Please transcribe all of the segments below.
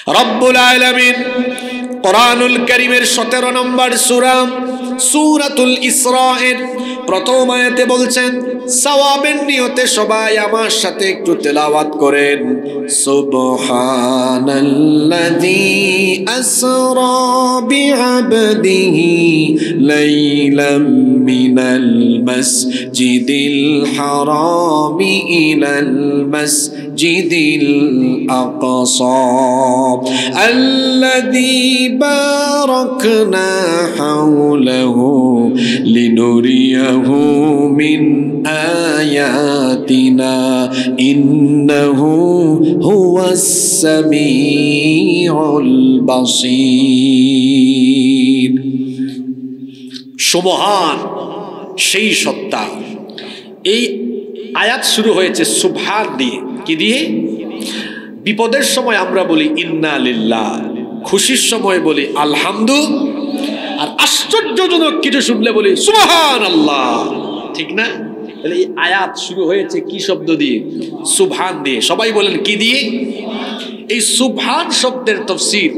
রব্বুল আলামিন কোরআনুল কারীমের 17 নম্বর সূরা সূরাতুল ইসরা'র প্রথম আয়াতে বলছেন, সওয়াবের নিয়তে সবাই আমার সাথে একটু তেলাওয়াত করেন। সুবহানাল্লাযী আসরা বিআবদিহি লাইলাম মিনাল মাসজিদিল হারামি ইলাল মাসজিদিল আকসা আল্লাযী বারাকনা হাওলাহু লিনুরিয়াহু মিন আয়াতিনা ইন্নাহু হুয়াস সামিউল বাসীর। সুবহান সেই সত্তা। এই আয়াত শুরু হয়েছে সুবহান দিয়ে। কি দিয়ে? বিপদের সময় আমরা বলি ইন্না লিল্লাহ, খুশির সময় বলি আলহামদু, আর আশ্চর্যজনক কিছু শুনলে বলি সুবহানাল্লাহ। ঠিক না? তাহলে এই আয়াত শুরু হয়েছে কি শব্দ দিয়ে? সুবহান দিয়ে। সবাই বলেন কি দিয়ে? এই সুবহান শব্দের তাফসীর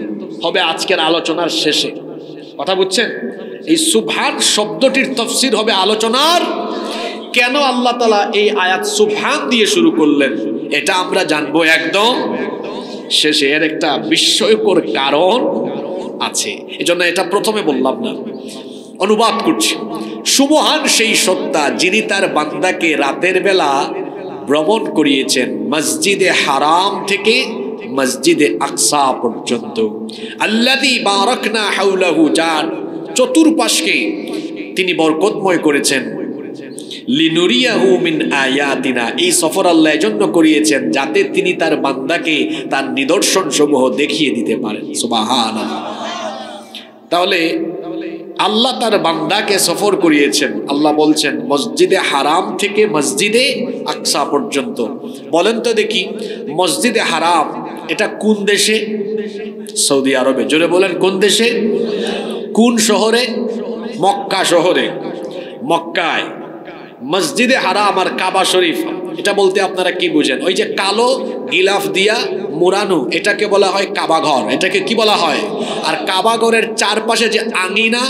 হবে আজকের আলোচনার শেষে। কথা বুঝছেন? এই সুবহান শব্দটির তাফসীর হবে আলোচনার। কেন আল্লাহ তাআলা এই আয়াত সুবহান দিয়ে শুরু করলেন এটা আমরা জানবো একদম শেষে। এর একটা বিস্ময়কর কারণ আছে, এজন্য এটা প্রথমে বললাম না, অনুবাদ করছি। সুবহান সেই সত্তা যিনি তার বান্দাকে রাতের বেলা ভ্রমণ করিয়েছেন মসজিদে হারাম থেকে মসজিদে আকসা পর্যন্ত। আল্লাযী বারাকনা হাওলাহু, যার চতুর্পাশকে তিনি বরকতময় করেছেন। লিনুরিয়াহু মিন আয়াতিনা, এই সফর আল্লাহ এজন্য করিয়েছেন যাতে তিনি তার বান্দাকে তার নিদর্শন সমূহ দেখিয়ে দিতে পারেন। সুবহানাল্লাহ। তাহলে আল্লাহ তার বান্দাকে সফর করিয়েছেন। আল্লাহ বলছেন মসজিদে হারাম থেকে মসজিদে আকসা পর্যন্ত। বলেন তো দেখি, মসজিদে হারাম এটা কোন দেশে? সৌদি আরবে। জোরে বলেন কোন দেশে? কোন শহরে? মক্কা শহরে। মক্কায় মসজিদে হারাম আর কাবা শরীফ, এটা বলতে আপনারা কি বুঝেন? ওই যে কালো গিলাফ দিয়া মুরানো, এটাকে বলা হয় কাবা ঘর। এটাকে কি বলা হয়? আর কাবা ঘরের চারপাশে যে আঙিনা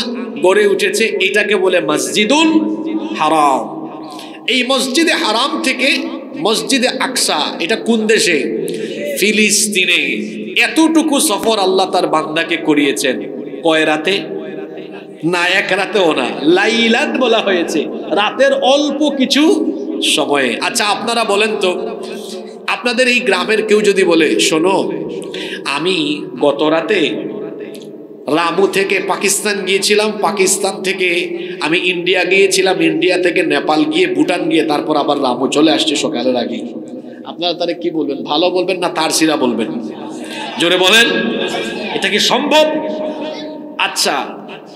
গড়ে উঠেছে এটাকে বলে মসজিদুল হারাম। এই মসজিদে হারাম থেকে মসজিদে আকসা, এটা কোন দেশে? ফিলিস্তিনে। এতটুকু সফর আল্লাহ তার বান্দাকে করিয়েছেন। কয় রাতে? না এক রাতেও না, লাইলাত বলা হয়েছে, রাতের অল্প কিছু সময়ে। আচ্ছা আপনারা বলেন তো, আপনাদের এই গ্রামের কেউ যদি বলে শোনো আমি গত রাতে রামু থেকে পাকিস্তান গিয়েছিলাম, পাকিস্তান থেকে আমি ইন্ডিয়া গিয়েছিলাম, ইন্ডিয়া থেকে নেপাল গিয়ে ভুটান গিয়ে তারপর আবার রামু চলে আসছে সকালের আগে, আপনারা তারা কি বলবেন? ভালো বলবেন না তার সিরা বলবেন? জোরে বলেন, এটা কি সম্ভব? আচ্ছা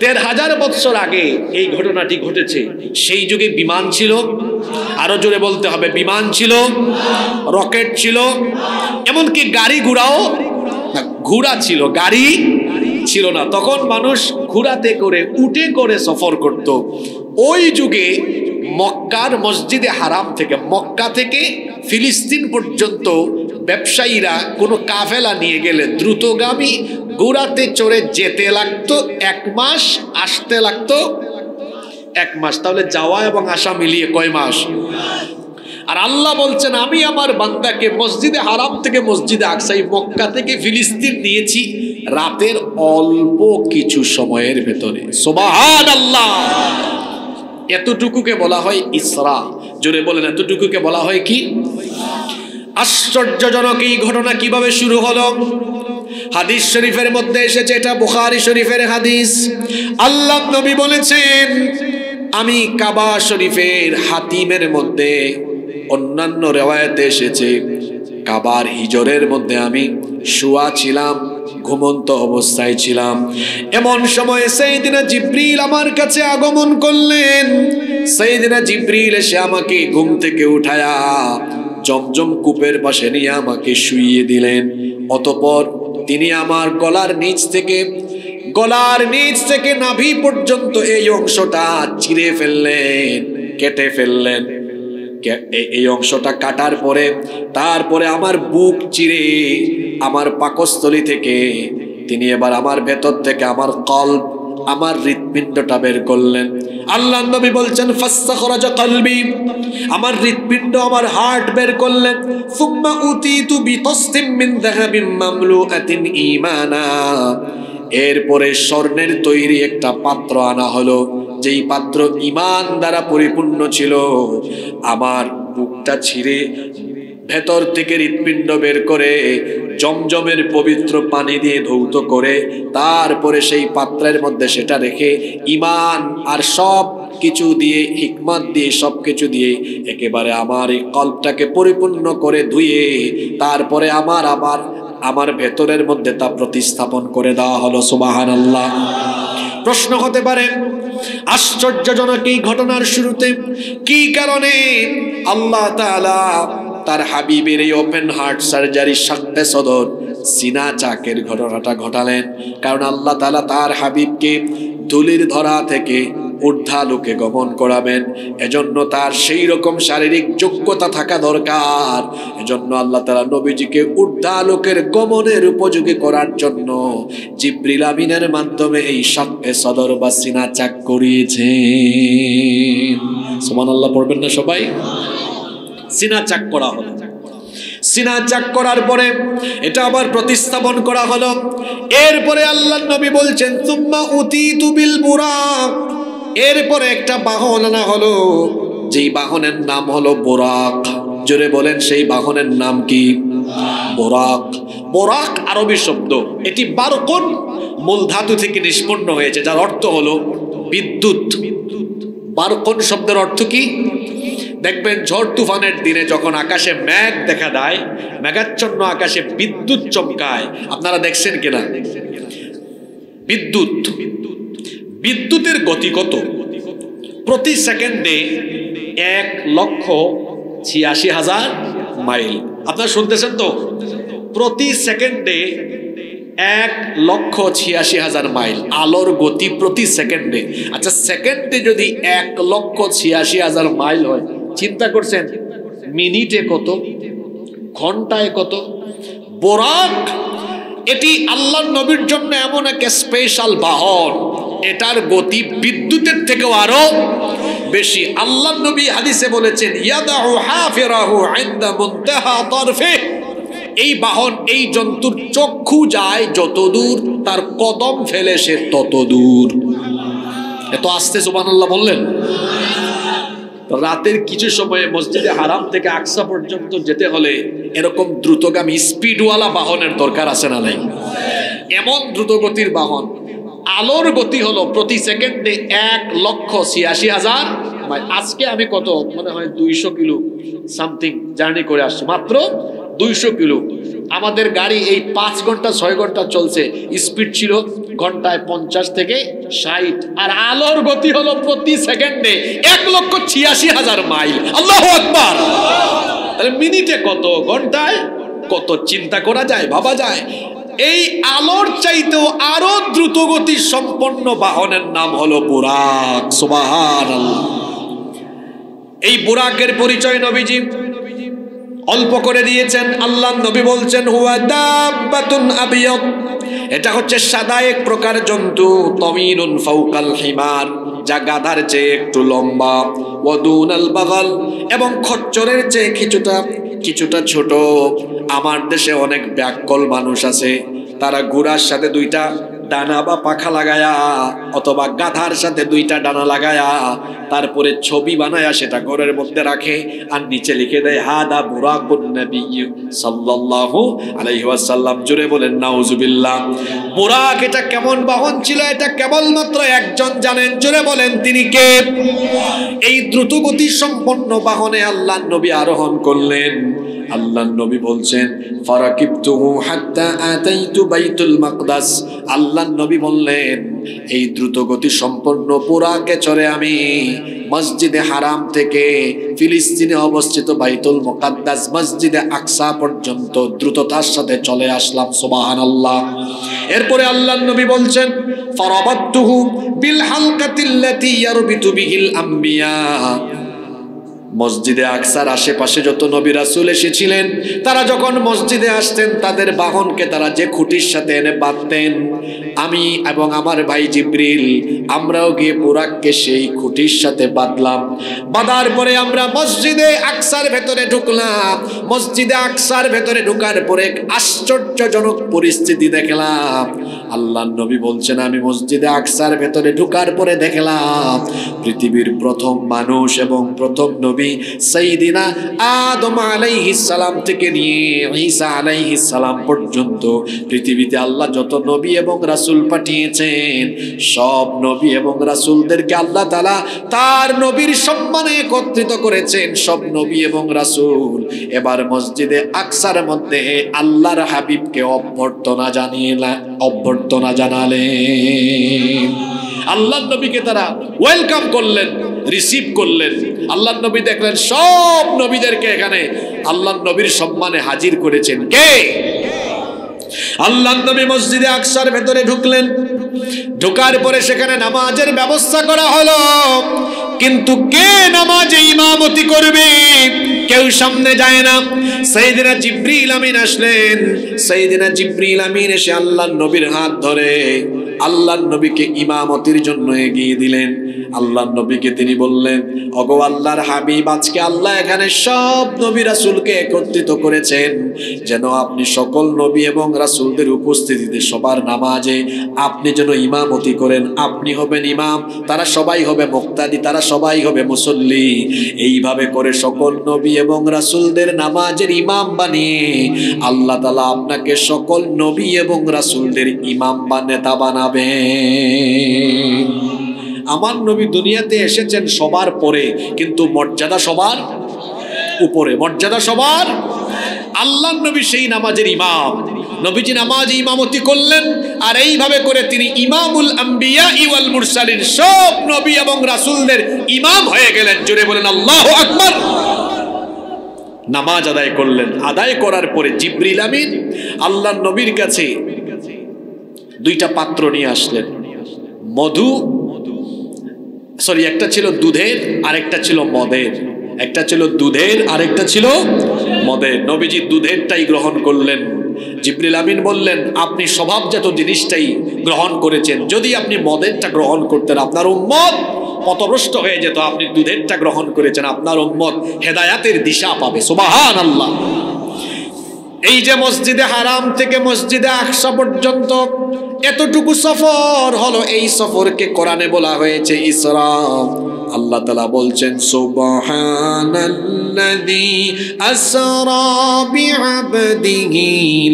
১৩,০০০ বছর আগে এই ঘটনাটি ঘটেছে। সেই যুগে বিমান ছিল, আরো জোরে বলতে হবে, বিমান ছিল, রকেট ছিল, এমনকি গাড়ি ঘোড়াও, ঘোড়া ছিল, গাড়ি ছিল না। তখন মানুষ ঘোড়াতে করে, উটে করে সফর করত। ওই যুগে মক্কার মসজিদে হারাম থেকে, মক্কা থেকে ফিলিস্তিন পর্যন্ত ব্যবসায়ীরা কোনো কাফেলা নিয়ে গেলে দ্রুতগামী ঘোড়াতে চড়ে যেতে লাগতো ১ মাস, আসতে লাগতো ১ মাস। তাহলে যাওয়া এবং আসা মিলিয়ে কয় মাস? আর আল্লাহ বলছেন আমি আমার বান্দাকে মসজিদে হারাম থেকে মসজিদে আকসা, মক্কা থেকে ফিলিস্তিন নিয়েছি রাতের অল্প কিছু সময়ের ভেতরে। সুবহানাল্লাহ। এতটুকুকে বলা হয় ইসরা। জোরে বলেন, এতটুকুকে বলা হয় কি? আশ্চর্যজনক এই ঘটনা কিভাবে শুরু হলো? হাদিস শরীফের মধ্যে এসেছে, এটা বুখারী শরীফের হাদিস। আল্লাহ নবী বলেছেন আমি কাবা শরীফের হাতিমের মধ্যে, অন্যান্য রিওয়ায়াতে এসেছে কাবার হিজরের মধ্যে আমি শুয়া ছিলাম, ঘুমন্ত অবস্থায় ছিলাম। এমন সময় সাইয়েদনা জিবরিল আমার কাছে আগমন করলেন। সাইয়েদনা জিবরিল এসে আমাকে ঘুম থেকে উঠায়া জমজম কূপের পাশে নিয়ে আমাকে শুইয়ে দিলেন। অতঃপর তিনি আমার গলার নিচ থেকে নাভি পর্যন্ত এই অংশটা চিরে ফেললেন, কেটে ফেললেন। এই অংশটা কাটার পরে তারপরে আমার বুক চিরে আমার পাকস্থলী থেকে তিনি এবার আমার ভেতর থেকে আমার কলব, আমার হৃৎপিণ্ডটা বের করলেন। আল্লাহর নবী বলছেন ফাস্তাখরাজা কলবি, আমার হৃৎপিণ্ড, আমার হার্ট বের করলেন। সুম্মা উতিতু বিতাসতিম মিন যাহাবিন মামলুআতিন ঈমানা, এরপরে স্বর্ণের তৈরি একটা পাত্র আনা হলো, যেই পাত্র ঈমান দ্বারা পরিপূর্ণ ছিল। আমার বুকটা ছিঁড়ে ভেতর থেকে হৃৎপিণ্ড বের করে জমজমের পবিত্র পানি দিয়ে ধৌত করে তারপরে সেই পাত্রের মধ্যে সেটা রেখে ঈমান আর সব কিছু দিয়ে, হিকমত দিয়ে, সব কিছু দিয়ে একেবারে আমার এই কল্পটাকে পরিপূর্ণ করে ধুয়ে তারপরে আমার ভেতরের মধ্যে তা প্রতিস্থাপন করে দেওয়া হলো। সুবহানাল্লাহ। প্রশ্ন হতে পারে আশ্চর্যজনক এই ঘটনার শুরুতে কি কারণে আল্লাহ তাআলা তার হাবিবের এই ওপেন হার্ট সার্জারি শাক্কে সদর সিনা চাকের ঘটনাটা ঘটালেন? কারণ আল্লাহ তাআলা তার হাবিবকে ধুলির ধরা থেকে ঊর্ধ্বালোকে গমন করাবেন, এজন্য তার সেই রকম শারীরিক যোগ্যতা থাকা দরকার। এজন্য আল্লাহ তাআলা নবীজিকে ঊর্ধ্বালোকের গমনের উপযোগী করার জন্য জিবরিল আমিনের মাধ্যমে এই শাক্কে সদর বা সিনা চাক করিয়েছেন। সুবহানাল্লাহ পড়বেন না সবাই? সিনা চাক করা হলো। সিনা চাক করার পরে এটা আবার প্রতিস্থাপন করা হলো। এরপরে আল্লাহর নবী বলছেন সুম্মা উতিতু বিল বুরাক, এরপরে একটা বাহন আনা হলো, যেই বাহনের নাম হলো বুরাক। জোরে বলেন সেই বাহনের নাম কি? বুরাক। বুরাক আরবি শব্দ, এটি বারকুন মূল ধাতু থেকে নিষ্পন্ন হয়েছে, যার অর্থ হলো বিদ্যুৎ। বারকুন শব্দের অর্থ কি? দেখবেন ঝড় তুফানের দিনে যখন আকাশে মেঘ দেখা দেয়, মেঘাচ্ছন্ন আকাশে বিদ্যুৎ চমকায়, আপনারা দেখছেন কিনা? বিদ্যুতের গতি কত? প্রতি সেকেন্ডে 1,86,000 মাইল। আপনারা শুনতেছেন তো? প্রতি সেকেন্ডে 1,86,000 মাইল আলোর গতি প্রতি সেকেন্ডে। আচ্ছা, সেকেন্ডে যদি 1,86,000 মাইল হয়, চিন্তা করছেন মিনিটে কত, ঘন্টায় কত? বুরাক এটি আল্লাহর নবীর জন্য এমন এক স্পেশাল বাহন, এটার গতি বিদ্যুতের থেকেও আরো বেশি। আল্লাহর নবী হাদিসে বলেছেন ইয়াদাউ হাফিরাহু ইনদা মুনতাহা তারফি, এই বাহন, এই জন্তুর চক্ষু যায় যত দূর, তার কদম ফেলে সে তত দূর। এত আস্তে সুবহানাল্লাহ বললেন। রাতের কিছু সময়ে মসজিদে হারাম থেকে আকসা পর্যন্ত যেতে হলে এরকম দ্রুতগামী স্পিডওয়ালা বাহনের দরকার আছে না নাই? এমন দ্রুতগতির বাহন। আলোর গতি হলো প্রতি সেকেন্ডে 1,86,000 মাইল। আজকে আমি কত মনে হয় 200 কিলো সামথিং জার্নি করে আসছি, মাত্র 200 কিলো। আমাদের গাড়ি এই 5 ঘন্টা 6 ঘন্টা চলছে, স্পিড ছিল ঘন্টায় 50 থেকে 60, আর আলোর গতি হলো প্রতি সেকেন্ডে 1,86,000 মাইল। আল্লাহু আকবার। তাহলে মিনিটে কত, ঘন্টায় কত, চিন্তা করা যায়, ভাবা যায়? এই আলোর চাইতেও আরো দ্রুত গতি সম্পন্ন বাহনের নাম হলো বুরাক। সুবহানাল্লাহ। এই বুরাকের পরিচয় নবীজি অল্প করে দিয়েছেন। আল্লাহর নবী বলছেন হুয়া দাব্বাতুন আবিয়াদ, এটা হচ্ছে সাদা এক প্রকার জন্তু, তামিনুন ফাওকাল হিমার, যা গাধার চেয়ে একটু লম্বা, ওয়াদুনাল বাগাল, এবং খচ্চরের চেয়ে কিছুটা ছোট। আমার দেশে অনেক ব্যাককল মানুষ আছে, তারা ঘোড়ার সাথে 2টা ডানা বা পাখা লাগায়া অথবা গাধার সাথে 2টা ডানা লাগায়া তারপরে ছবি বানায়া সেটা ঘরের মধ্যে রাখে, আর নিচে লিখে দেয় হাদা বুরাকুন নবী সাল্লাল্লাহু আলাইহি ওয়াসাল্লাম। জোরে বলেন নাউজুবিল্লাহ। বুরাক এটা কেমন বাহন ছিল, এটা কেবলমাত্র একজন জানেন। জোরে বলেন তিনি কে? এই দ্রুতগতি সম্পন্ন বাহনে আল্লাহর নবী আরোহণ করলেন। আল্লাহর নবী বলছেন ফারাকিবতুহু হাত্তা আতাইতু বাইতুল মাকদাস। আল্লাহর নবী বললেন এই দ্রুতগতি সম্পন্ন বুরাকে চড়ে আমি মসজিদে হারাম থেকে ফিলিস্তিনে অবস্থিত বাইতুল মুকাদ্দাস মসজিদে আকসা পর্যন্ত দ্রুততার সাথে চলে আসলাম। সুবহানাল্লাহ। এরপরে আল্লাহর নবী বলছেন ফারাবাতুহু বিল হালকাতিল্লাতী ইয়ারবিতু বিহিল আম্বিয়া। মসজিদে আকসার আশেপাশে যত নবী রাসূল এসেছিলেন তারা যখন মসজিদে আসতেন তাদের বাহনকে তারা যে খুঁটির সাথে এনে বাঁধতেন, আমি এবং আমার ভাই জিবরিল আমরাও গিয়ে বুরাককে সেই খুঁটির সাথে বাঁধলাম। বাঁধার পরে আমরা মসজিদে আকসার ভেতরে ঢুকলাম। মসজিদে আকসার ভেতরে ঢোকার পরে আশ্চর্যজনক পরিস্থিতি দেখলাম। আল্লাহর নবী বলছেন, আমি মসজিদে আকসার ভেতরে ঢোকার পরে দেখলাম পৃথিবীর প্রথম মানুষ এবং প্রথম নবী সাইয়্যিদিনা আদম আলাইহিস সালাম থেকে নিয়ে ঈসা আলাইহিস সালাম পর্যন্ত পৃথিবীতে আল্লাহ যত নবী এবং রাসূল পাঠিয়েছেন সব নবী এবং রাসূলদেরকে আল্লাহ তাআলা তার নবীর সম্মানে একত্রিত করেছেন। সব নবী এবং রাসূল এবার মসজিদে আকসার মধ্যে আল্লাহর হাবিবকে অভ্যর্থনা জানালেন। আল্লাহর নবীকে তারা ওয়েলকাম করলেন, রিসিভ করলেন। আল্লাহর নবী দেখলেন সব নবীদেরকে এখানে আল্লাহর নবীর সম্মানে হাজির করেছেন। কে? আল্লাহর নবী মসজিদে আকসার ভেতরে ঢুকলেন। ঢোকার পরে সেখানে নামাজের ব্যবস্থা করা হলো, কিন্তু কে নামাজে ইমামতি করবে? কেউ সামনে যায় না। সাইয়্যিদিনা জিবরিল আমিন আসলেন। সাইয়্যিদিনা জিবরিল আমিন এসে আল্লাহর নবীর হাত ধরে আল্লাহর নবীকে ইমামতির জন্য এগিয়ে দিলেন। আল্লাহর নবীকে তিনি বললেন, ওগো আল্লাহর হাবিব, আজকে আল্লাহ এখানে সব নবী রাসূলকে একত্রিত করেছেন যেন আপনি সকল নবী এবং রাসূলদের উপস্থিতিতে সবার নামাজে আপনি যেন ইমামতি করেন। আপনি হবেন ইমাম, তারা সবাই হবে মুক্তাদি, তারা সবাই হবে মুসল্লি। এইভাবে করে সকল নবী এবং রাসূলদের নামাজের ইমাম বানিয়ে আল্লাহ তাআলা আপনাকে সকল নবী এবং রাসূলদের ইমাম বা নেতা বানাবেন। আমার নবী দুনিয়াতে এসেছেন সবার পরে, কিন্তু মর্যাদা সবার উপরে, মর্যাদা সবার। আল্লাহর নবী সেই নামাজের ইমাম। নবীজি নামাজে ইমামতি করলেন, আর এইভাবে করে তিনি ইমামুল আম্বিয়া ওয়াল মুরসালিন, সব নবী এবং রাসূলদের ইমাম হয়ে গেলেন। জোরে বলেন আল্লাহু আকবার। নামাজ আদায় করলেন। আদায় করার পরে জিবরিল আমিন আল্লাহর নবীর কাছে দুইটা পাত্র নিয়ে আসলেন। একটা ছিল দুধের, আরেকটা ছিল মদের। একটা ছিল দুধের, আরেকটা ছিল মদের। নবীজি দুধেরটাই গ্রহণ করলেন। জিবরিল আমিন বললেন, আপনি স্বভাবজাত জিনিসটাই গ্রহণ করেছেন, যদি আপনি মদেরটা গ্রহণ করতেন আপনার উম্মত পথভ্রষ্ট হয়ে যেত। আপনি দুধেরটা গ্রহণ করেছেন, আপনার উম্মত হেদায়াতের দিশা পাবে। সুবহানাল্লাহ। এই যে মসজিদে হারাম থেকে মসজিদে আকসা পর্যন্ত এতটুকু সফর হলো, এই সফরকে কোরআনে বলা হয়েছে ইসরা। আল্লাহ তাআলা বলছেন, সুবহানাল্লাযী আসরা বিআবদিহি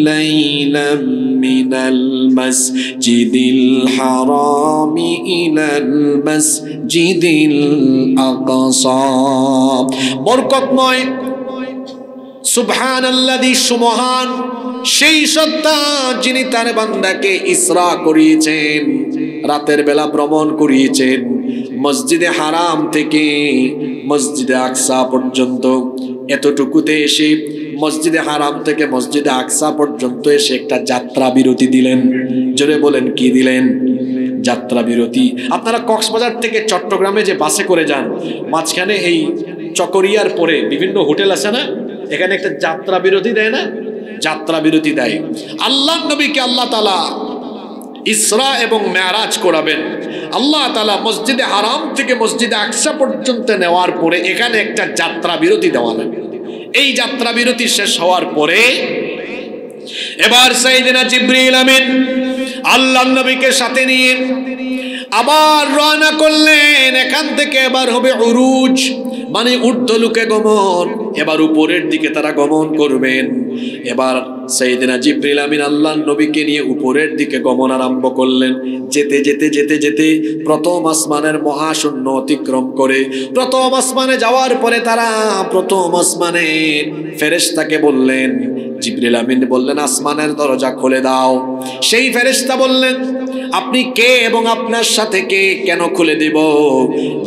লাইলাম মিনাল মাসজিদিল হারামি ইলাল মাসজিদিল আকসা। বরকতময় সুবহানাল্লাযী, সুবহান সেই সত্তা যিনি তার বান্দাকে ইসরা করিয়েছেন, রাতের বেলা ভ্রমণ করিয়েছেন মসজিদে হারাম থেকে মসজিদে আকসা পর্যন্ত। এতটুকুতে এসে মসজিদে হারাম থেকে মসজিদে আকসা পর্যন্ত এসে একটা যাত্রা বিরতি দিলেন। জোরে বলেন, কি দিলেন? যাত্রা বিরতি। আপনারা কক্সবাজার থেকে চট্টগ্রামে যে বাসে করে যান, মাঝখানে এই চকরিয়ার পরে বিভিন্ন হোটেল আছে না, এখানে একটা যাত্রা বিরতি দেয় না? যাত্রা বিরতি দেয়। আল্লাহর নবীকে আল্লাহ তাআলা ইসরা এবং মেরাজ করাবেন। আল্লাহ তাআলা মসজিদে হারাম থেকে মসজিদে আকসা পর্যন্ত নেওয়ার পরে এখানে একটা যাত্রা বিরতি দেওয়া হবে। এই যাত্রা বিরতি শেষ হওয়ার পরে এবার সাইয়্যিদিনা জিবরিল আমিন আল্লাহর নবীকে সাথে নিয়ে আবার রওনা করলেন। এখান থেকে এবার হবে উরুজ, মানে ঊর্ধ্বলোকে গমন। এবার উপরের দিকে তারা গমন করবেন। এবার সাইয়্যিদিনা জিবরিল আমিন আল্লাহর নবীকে নিয়ে উপরের দিকে গমন আরম্ভ করলেন। যেতে যেতে যেতে যেতে প্রথম আসমানের মহাশূন্য অতিক্রম করে প্রথম আসমানে যাওয়ার পরে তারা প্রথম আসমানে ফেরেশতাকে বললেন, জিবরিল আমিন বললেন, আসমানের দরজা খুলে দাও। সেই ফেরেশতা বললেন, আপনি কে এবং আপনার সাথে কে, কেন খুলে দিব?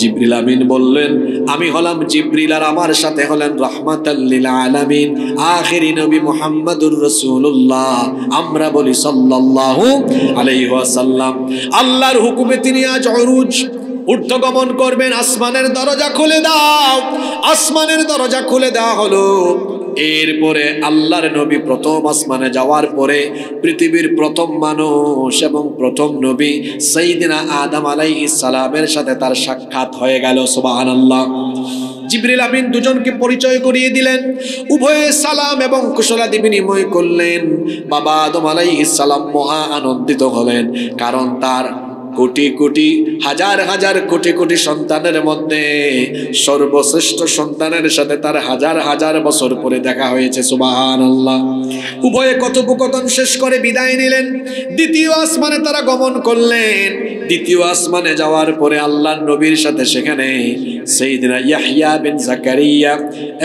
জিবরিল আমিন বললেন, আমি হলাম জিবরিল, আর আমার সাথে হলেন রাহমাতাল লিল আলামিন আখিরি নবী মুহাম্মদুর রাসূলুল্লাহ। আমরা বলি সাল্লাল্লাহু আলাইহি ওয়াসাল্লাম। আল্লাহর হুকুমে তিনি আজ উরুজ ঊর্ধ্বগমন করবেন, আসমানের দরজা খুলে দাও। আসমানের দরজা খুলে দেওয়া হলো। এরপরে আল্লাহর নবী প্রথম আসমানে যাওয়ার পরে পৃথিবীর প্রথম মানুষ এবং প্রথম নবী সাইয়্যিদিনা আদম আলাইহিস সালামের সাথে তার সাক্ষাৎ হয়ে গেল। সুবহানাল্লাহ। জিবরিল আমিন দুজনকে পরিচয় করিয়ে দিলেন, উভয়ে সালাম এবং কুশলাদি বিনিময় করলেন। বাবা আদম আলাইহিস সালাম মহা আনন্দিত হলেন, কারণ তার কোটি কোটি হাজার হাজার কোটি কোটি সন্তানের মধ্যে সর্বশ্রেষ্ঠ সন্তানের সাথে তার হাজার হাজার বছর পরে দেখা হয়েছে। সুবহানাল্লাহ। উভয়ে কথোপকথন শেষ করে বিদায় নিলেন। দ্বিতীয় আসমানে তারা গমন করলেন। দ্বিতীয় আসমানে যাওয়ার পরে আল্লাহর নবীর সাথে সেখানে সাইয়্যিদিনা ইয়াহইয়া বিন জাকারিয়া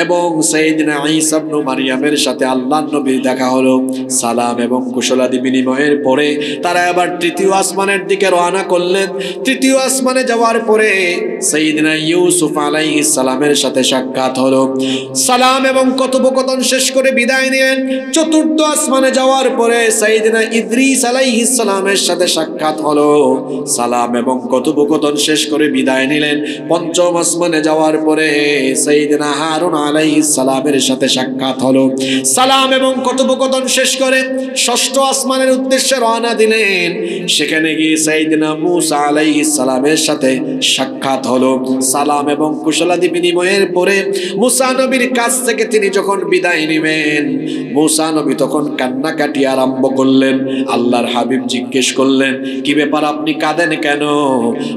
এবং সাইয়্যিদিনা ঈসা ইবনে মারইয়ামের সাথে আল্লাহর নবীর দেখা হলো। সালাম এবং কুশলাদি বিনিময়ের পরে তারা আবার তৃতীয় আসমানের দিকে রওনা করলেন। তৃতীয় আসমানে যাওয়ার পরে সাইয়্যিদিনা ইউসুফ আলাইহিস সালামের সাথে সাক্ষাৎ হলো। সালাম এবং কথোপকথন শেষ করে বিদায় নিলেন। চতুর্থ আসমানে যাওয়ার পরে সাইয়্যিদিনা ইদ্রিস আলাইহিস সালামের সাথে সাক্ষাৎ হলো। সালাম এবং কথোপকথন শেষ করে বিদায় নিলেন। পঞ্চম আসমানে যাওয়ার পরে সাইয়্যিদিনা হারুন আলাইহিস সালামের সাথে সাক্ষাৎ হলো। সালাম এবং কথোপকথন শেষ করে ষষ্ঠ আসমানের উদ্দেশ্যে রওনা দিলেন। সেখানে গিয়ে সাইয়্যিদিনা মূসা আলাইহিস সালামের সাথে সাক্ষাৎ হলো। সালাম এবং কুশলাদি বিনিময়ের পরে মূসা নবীর কাছ থেকে তিনি যখন বিদায় নেবেন, মূসা নবী তখন কান্নাকাটি আরম্ভ করলেন। আল্লাহর হাবিব জিজ্ঞেস করলেন, কি ব্যাপার, আপনি কাঁদেন কেন?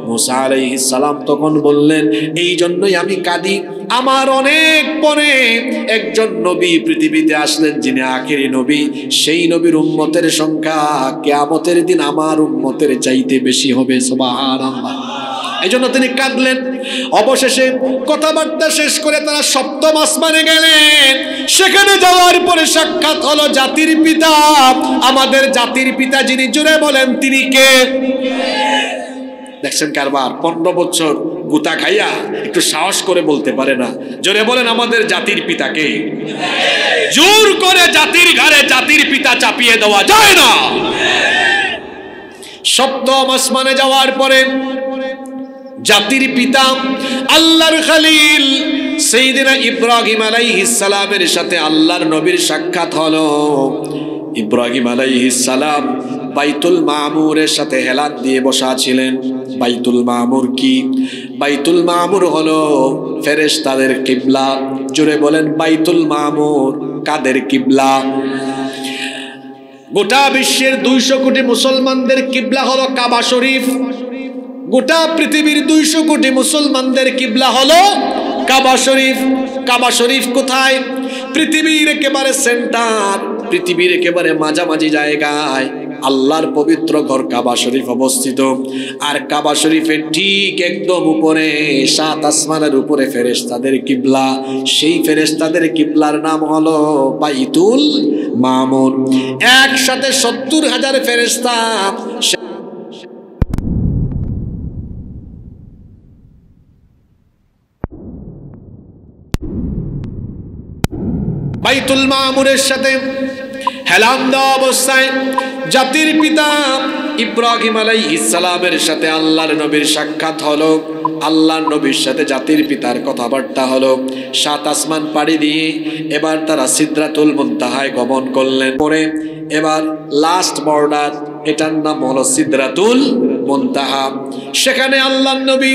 মূসা আলাইহিস সালাম তখন বললেন, এই জন্যই আমি কাঁদি, আমার অনেক পরে একজন নবী পৃথিবীতে আসলেন যিনি আখেরি নবী। সেই নবীর উম্মতের সংখ্যা কিয়ামতের দিন আমার উম্মতের চাইতে বেশি হবে। সুবহানাল্লাহ। এই জন্য তিনি কাঁদলেন। অবশেষে কথাবার্তা শেষ করে তারা সপ্তম আসমানে গেলেন। সেখানে যাওয়ার পরে সাক্ষাৎ হলো জাতির পিতা, আমাদের জাতির পিতা যিনি, জোরে বলেন তিনি কে? দেখছেন কারবার, 15 বছর গুতা খাইয়া একটু সাহস করে বলতে পারে না। জোরে বলেন আমাদের জাতির পিতা কে? জোর করে জাতির ঘাড়ে জাতির পিতা চাপিয়ে দেওয়া যায় না। সপ্তম আসমানে যাওয়ার পরে জাতির পিতা আল্লাহর খলিল সাইয়্যিদিনা ইব্রাহিম আলাইহিস সালামের সাথে আল্লাহর নবীর সাক্ষাৎ হলো। ইব্রাহিম আলাইহিস সালাম বাইতুল মামুরের সাথে হেলান দিয়ে বসা ছিলেন। বাইতুল মামুর কি? বাইতুল মামুর হলো ফেরেশতাদের কিবলা। জোরে বলেন বাইতুল মামুর কাদের কিবলা? গোটা বিশ্বের 200 কোটি মুসলমানদের কিবলা হলো কাবা শরীফ। গোটা পৃথিবীর 200 কোটি মুসলমানদের কিবলা হলো কাবা শরীফ। কাবা শরীফ কোথায়? পৃথিবীর একেবারে সেন্টার, পৃথিবীর একেবারে মাঝামাঝি জায়গায় আল্লাহর পবিত্র ঘর কাবা শরীফ অবস্থিত। আর কাবা শরীফের ঠিক একদম উপরে 7 আসমানের উপরে ফেরেশতাদের কিবলা। সেই ফেরেশতাদের কিবলার নাম হলো বাইতুল মামুর। একসাথে 70,000 ফেরেশতা বাইতুল মামুরের সাথে হেলান দেওয়া অবস্থায় জাতির পিতা ইব্রাহিম আলাইহিস সালামের সাথে আল্লাহর নবীর সাক্ষাৎ হলো। আল্লাহর নবীর সাথে জাতির পিতার কথাবার্তা হলো। 7 আসমান পাড়ি দিয়ে এবার তারা সিদরাতুল মুনতাহায় গমন করলেন। পরে এবার লাস্ট বর্ডার, এটার নাম হলো সিদরাতুল মুনতাহা। সেখানে আল্লাহর নবী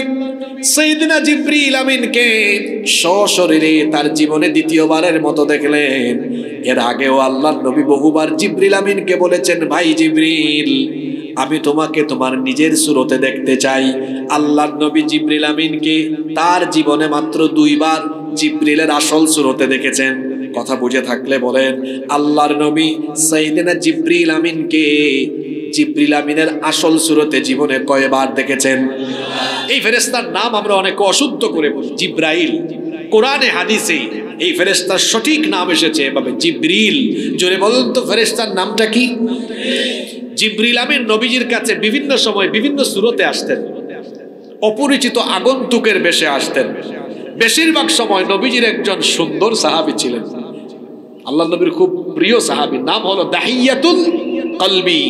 সাইয়্যিদিনা জিবরিল আমিনকে সশরীরে তার জীবনে দ্বিতীয়বারের মতো দেখলেন। এর আগেও আল্লাহর নবী বহুবার জিবরিল আমিনকে বলেছেন, ভাই জিবরিল, আমি তোমাকে তোমার নিজের সুরতে দেখতে চাই। আল্লাহর নবী জিবরিল আমিনকে তার জীবনে মাত্র 2 বার জিবরিলের আসল সুরতে দেখেছেন। কথা বুঝে থাকলে বলেন, আল্লাহর নবী সাইয়্যিদিনা জিবরিল আমিনকে জিবরিল আমিনের আসল সুরতে জীবনে কয়বার দেখেছেন? এই ফেরেশতার নাম আমরা অনেক অশুদ্ধ করে বলি জিব্রাইল। কোরআনে হাদিসে এই ফেরেশতার সঠিক নাম এসেছে এভাবে জিবরিল। জোরে বলুন তো ফেরেশতার নামটা কি? জিবরিল আমিন নবীজির কাছে বিভিন্ন সময় বিভিন্ন সুরতে আসতেন। অপরিচিত আগন্তুকের বেশে আসতেন। বেশিরভাগ সময় নবীজির একজন সুন্দর সাহাবী ছিলেন, আল্লাহ নবীর খুব প্রিয় সাহাবী, নাম হলো দাহিয়াতুল কলবি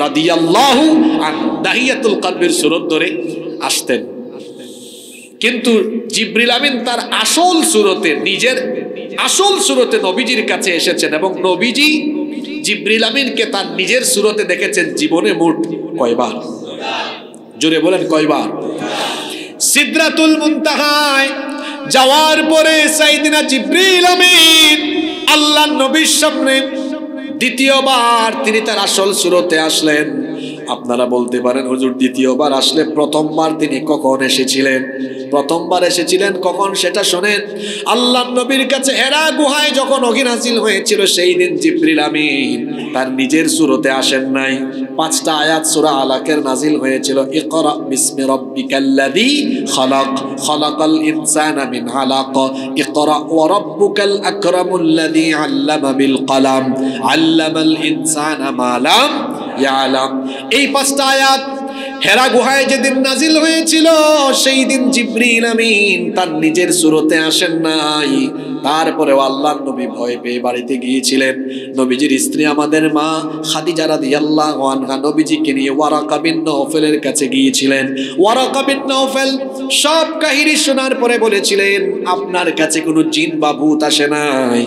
রাদিয়াল্লাহু আনহু। দাহিয়াতুল কলবির সুরত ধরে আসতেন। কিন্তু জিবরিল আমিন তার আসল সুরতে, নিজের আসল সুরতে নবীজির কাছে এসেছেন এবং নবীজি জিবরিল আমিনকে তার নিজের সুরতে দেখেছেন জীবনে মোট কয়বার? জোরে বলেন কয়বার? সিদরাতুল মুনতাহায় যাওয়ার পরে সাইয়েদনা জিবরিল আমিন আল্লাহর নবীর সামনে দ্বিতীয়বার তিনি তার আসল সুরতে আসলেন। আপনারা বলতে পারেন হুজুর দ্বিতীয়বার আসলে প্রথমবার তিনি কখন এসেছিলেন? প্রথমবার এসেছিলেন কখন সেটা শোনেন। আল্লাহর নবীর কাছে হেরা গুহায় যখন ওহী নাযিল হয়েছিল সেই দিন জিবরিল আমিন তার নিজের সুরতে আসেন নাই। 5টা আয়াত সূরা আলাকের নাযিল হয়েছিল, ইকরা বিসমি রাব্বিকাল্লাযী খালাক, খালাকাল ইনসানা মিন আলাক, ইকরা ওয়া রাব্বুকাল আকরামুল্লাযী আল্লামা বিল কলম, আল্লামাল ইনসানা মা লাম ইয়ালাম। এই 5টা আয়াত হেরা গুহায় যেদিন নাজিল হয়েছিল সেই দিন জিবরিল আমিন তার নিজের সুরতে আসেন নাই। তারপরেও আল্লাহর নবী ভয় পেয়ে বাড়িতে গিয়েছিলেন। নবীজির স্ত্রী আমাদের মা খাদিজা রাদিয়াল্লাহু আনহা নবীজিকে নিয়ে ওয়ারাকা বিন নওফেলের কাছে গিয়েছিলেন। ওয়ারাকা বিন নওফেল সব কাহিনী শোনার পরে বলেছিলেন, আপনার কাছে কোনো জিন বা ভূত আসে নাই,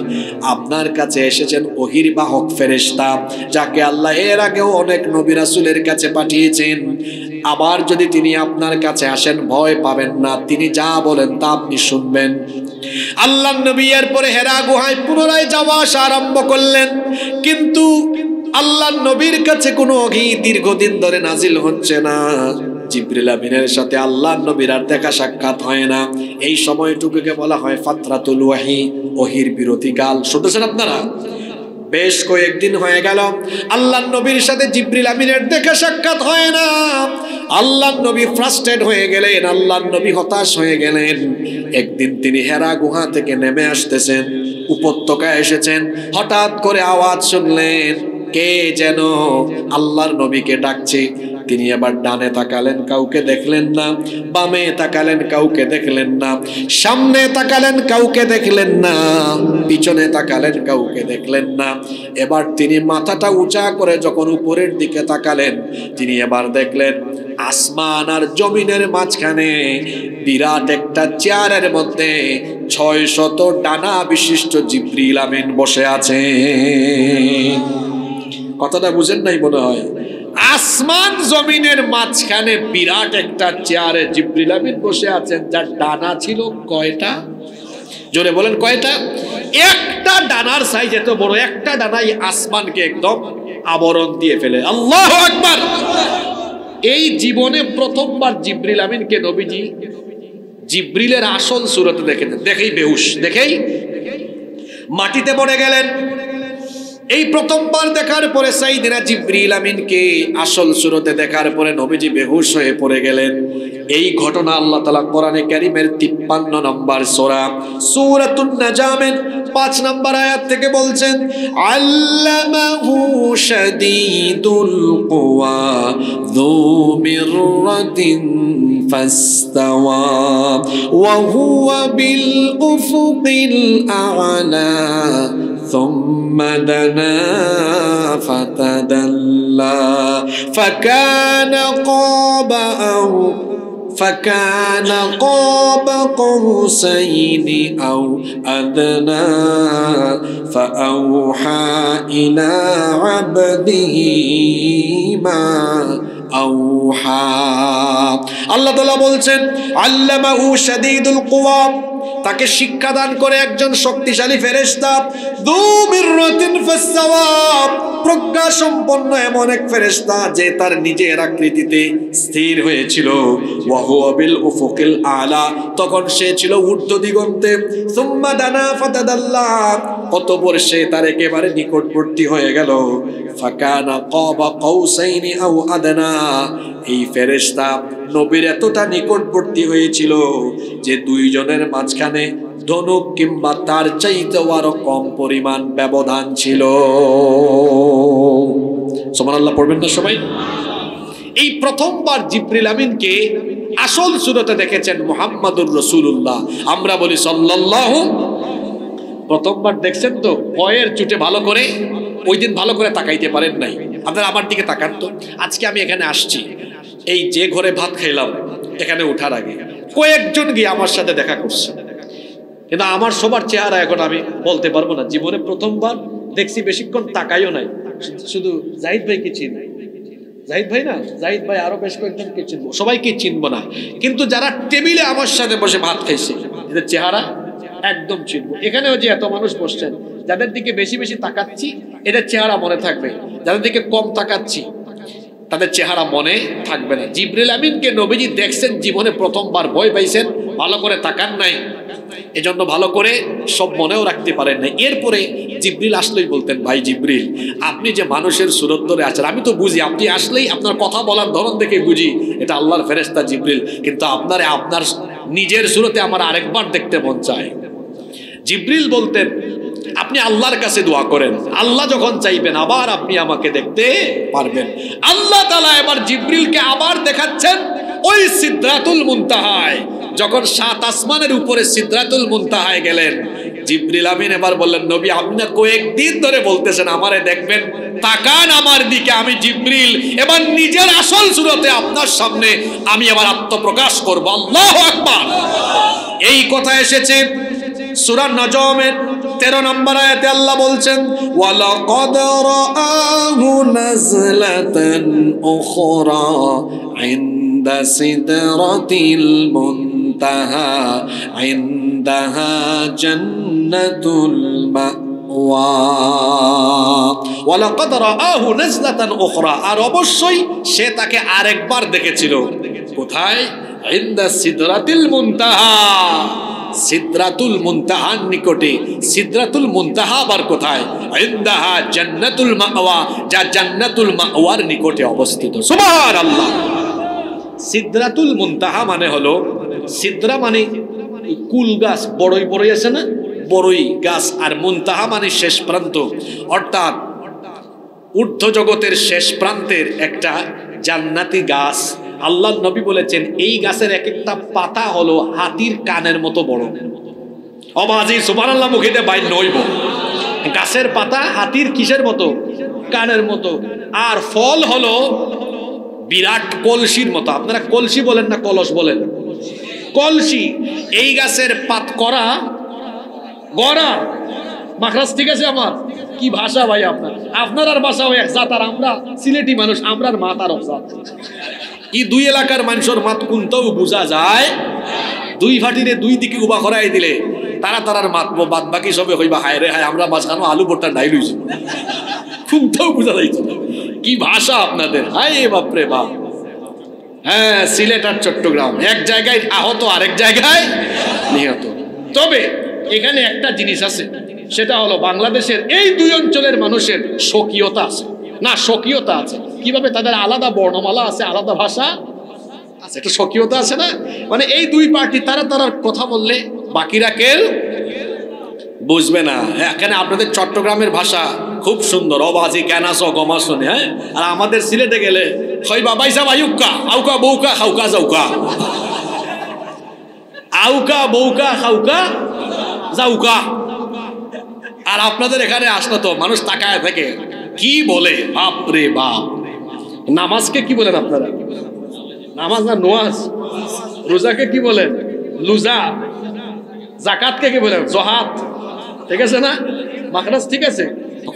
আপনার কাছে এসেছেন ওহীর বাহক ফেরেশতা, যাকে আল্লাহ এর আগেও অনেক নবী রাসূলের কাছে পাঠিয়েছেন। আবার যদি তিনি আপনার কাছে আসেন ভয় পাবেন না, তিনি যা বলেন তা আপনি শুনবেন। আল্লাহর নবী এরপরে হেরা গুহায় পুনরায় যাওয়া আসা আরম্ভ করলেন, কিন্তু আল্লাহর নবীর কাছে কোনো ওহী দীর্ঘদিন ধরে নাজিল হচ্ছে না। জিবরিল আমিনের সাথে আল্লাহর নবীর আর দেখা সাক্ষাৎ হয় না। এই সময়টুকুকে বলা হয় ফাতরাতুল ওয়াহি, ওহীর বিরতিকাল। শুনতেছেন আপনারা? বেশ কয়েকদিন হয়ে গেল আল্লাহর নবীর সাথে জিবরিল আমিনের দেখা সাক্ষাৎ হয় না। আল্লাহর নবী ফ্রাস্ট্রেটেড হয়ে গেলেন, আল্লাহর নবী হতাশ হয়ে গেলেন। একদিন তিনি হেরা গুহা থেকে নেমে আসতেছেন, উপত্যকায় এসেছেন, হঠাৎ করে আওয়াজ শুনলেন কে যেন আল্লাহর নবীকে ডাকছে। তিনি আবার ডানে তাকালেন, কাউকে দেখলেন না, বামে তাকালেন, কাউকে দেখলেন না, সামনে তাকালেন, কাউকে দেখলেন না, পিছনে তাকালেন, কাউকে দেখলেন না। এবার তিনি মাথাটা উঁচা করে যখন উপরের দিকে তাকালেন, তিনি এবার দেখলেন আসমান আর জমিনের মাঝখানে বিরাট একটা চেয়ারের মধ্যে 600 ডানা বিশিষ্ট জিবরিল আমিন বসে আছে। কথাটা বুঝেন নাই মনে হয়? আসমান জমিনের মাঝখানে বিরাট একটা চেয়ারে জিবরিল আমিন বসে আছেন, যার ডানা ছিল কয়টা? জোরে বলেন কয়টা? একটা ডানার সাইজ এত বড়, একটা ডানাই আসমানকে একদম আবরণ দিয়ে ফেলে। আল্লাহু আকবার! এই জীবনে প্রথমবার জিবরিল আমিনকে নবীজি জিবরিলের আসল সুরতে দেখেছেন। দেখেই বেহুশ, দেখেই মাটিতে পড়ে গেলেন। এই প্রথমবার দেখার পরে সাইয়েদনা জিবরিল আমিনকে আসল সুরতে দেখার পরে নবীজি বেহুশ হয়ে পড়ে গেলেন। এই ঘটনা আল্লাহ তাআলা কোরআনে কারীমের 53 নম্বর সূরা সূরাতুন নাজমের 5 নম্বর আয়াত থেকে বলছেন, আল্লামাহু শাদীদুল কুওয়া যু মিররাতিন ফাস্তাওয়া ওয়া হুয়া বিল উফুকিল আ'লা ثم دنا فتدلى فكان قاب قوسين أو أدنى فأوحى إلى عبده ما أوحى। আল্লাহ তাআলা বলছেন আল্লামাহু শাদীদুল কুওয়া, তাকে শিক্ষা দান করে একজন শক্তিশালী ফেরেশতা। যু মিররাতিন ফাসসাওয়া, প্রজ্ঞা সম্পন্ন এমন এক ফেরেশতা যে তার নিজের আকৃতিতে স্থির হয়েছিল। ওয়া হুয়া বিল উফুকিল আলা, তখন সে ছিল ঊর্ধ্ব দিগন্তে। সুম্মা দানা ফাতাদাল্লা, অতঃপর সে তার একেবারে নিকটবর্তী হয়ে গেল। ফাকানা কাবা কাউসাইনি আও আদনা, এই ফেরেশতা নবীর এতটা নিকটবর্তী হয়েছিল যে দুইজনের মাঝখানে ধনুক কিংবা তার চাইতেও আরো কম পরিমাণ ব্যবধান ছিল। সুবহানাল্লাহ পড়বেন না সবাই? এই প্রথমবার জিবরিল আমিনকে আসল সুরতে দেখেছেন মুহাম্মাদুর রাসূলুল্লাহ। আমরা বলি সাল্লাল্লাহু। প্রথমবার দেখছেন তো ভয়ের চুটে ভালো করে ওই দিন ভালো করে তাকাইতে পারেন নাই। আপনারা আমার দিকে তাকান তো। আজকে আমি এখানে আসছি, এই যে ঘরে ভাত খাইলাম এখানে ওঠার আগে কয়েকজন গিয়ে আমার সাথে দেখা করছে, কিন্তু আমার সবার চেহারা এখন আমি বলতে পারবো না। জীবনে প্রথমবার দেখছি, বেশিক্ষণ তাকাইও নাই, শুধু জাহিদ ভাইকে চিনি, জাহিদ ভাই না, জাহিদ ভাই আরো বেশ কয়েকজনকে চিনবো, সবাইকে চিনবো না, কিন্তু যারা টেবিলে আমার সাথে বসে ভাত খাইছে এদের চেহারা একদম চিনবো। এখানেও যে এত মানুষ বসছেন, যাদের দিকে বেশি বেশি তাকাচ্ছি এদের চেহারা মনে থাকবে, যাদের দিকে কম তাকাচ্ছি তাদের চেহারা মনে থাকবে না। জিবরিল আমিনকে নবীজি দেখছেন জীবনে প্রথমবার, ভয় পাইছেন, ভালো করে তাকান নাই, এজন্য ভালো করে সব মনেও রাখতে পারেন না। এরপরে জিবরিল আসলেই বলতেন, ভাই জিবরিল, আপনি যে মানুষের সুরত ধরে আছেন, আমি তো বুঝি, আপনি আসলেই আপনার কথা বলার ধরন দেখে বুঝি এটা আল্লাহর ফেরেশতা জিবরিল, কিন্তু আপনার নিজের সুরতে আমার আরেকবার দেখতে মন চায়। জিবরিল বলতেন, আপনি আল্লাহর কাছে দোয়া করেন, আল্লাহ যখন চাইবেন আবার আপনি আমাকে দেখতে পারবেন। আল্লাহ তাআলা এবার জিবরিলকে আবার দেখাচ্ছেন ওই সিদরাতুল মুনতাহায়। যখন 7 আসমানের উপরে সিদরাতুল মুনতাহায় গেলেন, জিবরিল আমিন এবার বললেন, নবী আপনি কয়েকদিন ধরে বলতেছেন আমারে দেখবেন, তাকান আমার দিকে, আমি জিবরিল এবার নিজের আসল সুরতে আপনার সামনে আমি আবার আত্মপ্রকাশ করব। আল্লাহু আকবার। এই কথা এসেছে সূরা নজমের 13 নম্বর আয়াতে। আল্লাহ বলছেন, ওয়ালাকাদ রাআহু নাজলাতান উখরা ইনদা সিদরাতিল মুনতাহা ইনদাহা জান্নাতুল মাওয়া। ওয়ালাকাদ রাআহু নাজলাতান উখরা, আর অবশ্যই সে তাকে আরেকবার দেখেছিল। কোথায়? ইনদা সিদরাতিল মুনতাহা, সিদরাতুল মুনতাহার নিকটে। সিদরাতুল মুনতাহা আবার কোথায়? ইনদাহা জান্নাতুল মাওয়া, যা জান্নাতুল মাওয়ার নিকটে অবস্থিত। সুবহানাল্লাহ। সিদরাতুল মুনতাহা মানে হলো, সিদরা মানে কুল গাছ, বড়ই বড়ই আছে না, বড়ই গাছ, আর মুনতাহা মানে শেষ প্রান্ত, অর্থাৎ ঊর্ধ্ব জগতের শেষ প্রান্তের একটা জান্নাতি গাছ। আল্লাহ নবী বলেছেন এই গাছের এক একটা পাতা হলো হাতির কানের মতো বড়। অবাজি সুবহানাল্লাহ, মুখে দিয়ে বাইর নইব। গাছের পাতা হাতির কিসের মতো? কানের মতো। আর ফল হলো বিরাট কলসির মতো। আপনারা কলসি বলেন না কলস বলেন? কলসি। এই গাছের পাত করা গড়া মাখরাজ, ঠিক আছে? আমার কি ভাষা ভাই আপনার, আপনার আর ভাষাও এক জাত, আর আমরা সিলেটি মানুষ, আমরার মাত আর জাত। এই দুই এলাকার মানুষের মাত কোনটাও বোঝা যায়। দুই ভাটিরে দুই দিকে উবা করাই দিলে তারা তারার মাতবো, বাদ বাকি সবে হইবা হায় রে হায়, আমরা মাঝখানো আলু ভর্তা ডাই লইছি, কোনটাও বোঝা যাইছে না। কি ভাষা আপনাদের, হায় বাপরে বাপ। হ্যাঁ, সিলেট আর চট্টগ্রাম এক জায়গায় আহত, আরেক জায়গায় নিহত। তবে এখানে একটা জিনিস আছে, সেটা হলো বাংলাদেশের এই দুই অঞ্চলের মানুষের স্বকীয়তা আছে। না, স্বকীয়তা আছে। কিভাবে? তাদের আলাদা বর্ণমালা আছে, আলাদা ভাষা আছে, একটা স্বকীয়তা আছে না? মানে এই দুই পার্টি তারা তারার কথা বললে বাকিরা কেউ বুঝবে না। এখানে আপনাদের চট্টগ্রামের ভাষা খুব সুন্দর, অবাজি ক্যানাস গমাসনে। হ্যাঁ, আর আমাদের সিলেটে গেলে হয় বাবাইসা বায়ুকা আউকা বউকা খাউকা যাউকা, আউকা বউকা খাউকা যাউকা। আর আপনাদের এখানে আসলে তো মানুষ তাকায় থাকে, কি বলে বাপরে বাপ। নামাজকে কি বলেন আপনারা? নামাজ না নোয়াজ। রোজাকে কি বলেন? লুজা। জাকাতকে কি বলেন? জহাত। ঠিক আছে না? মাখরাজ ঠিক আছে।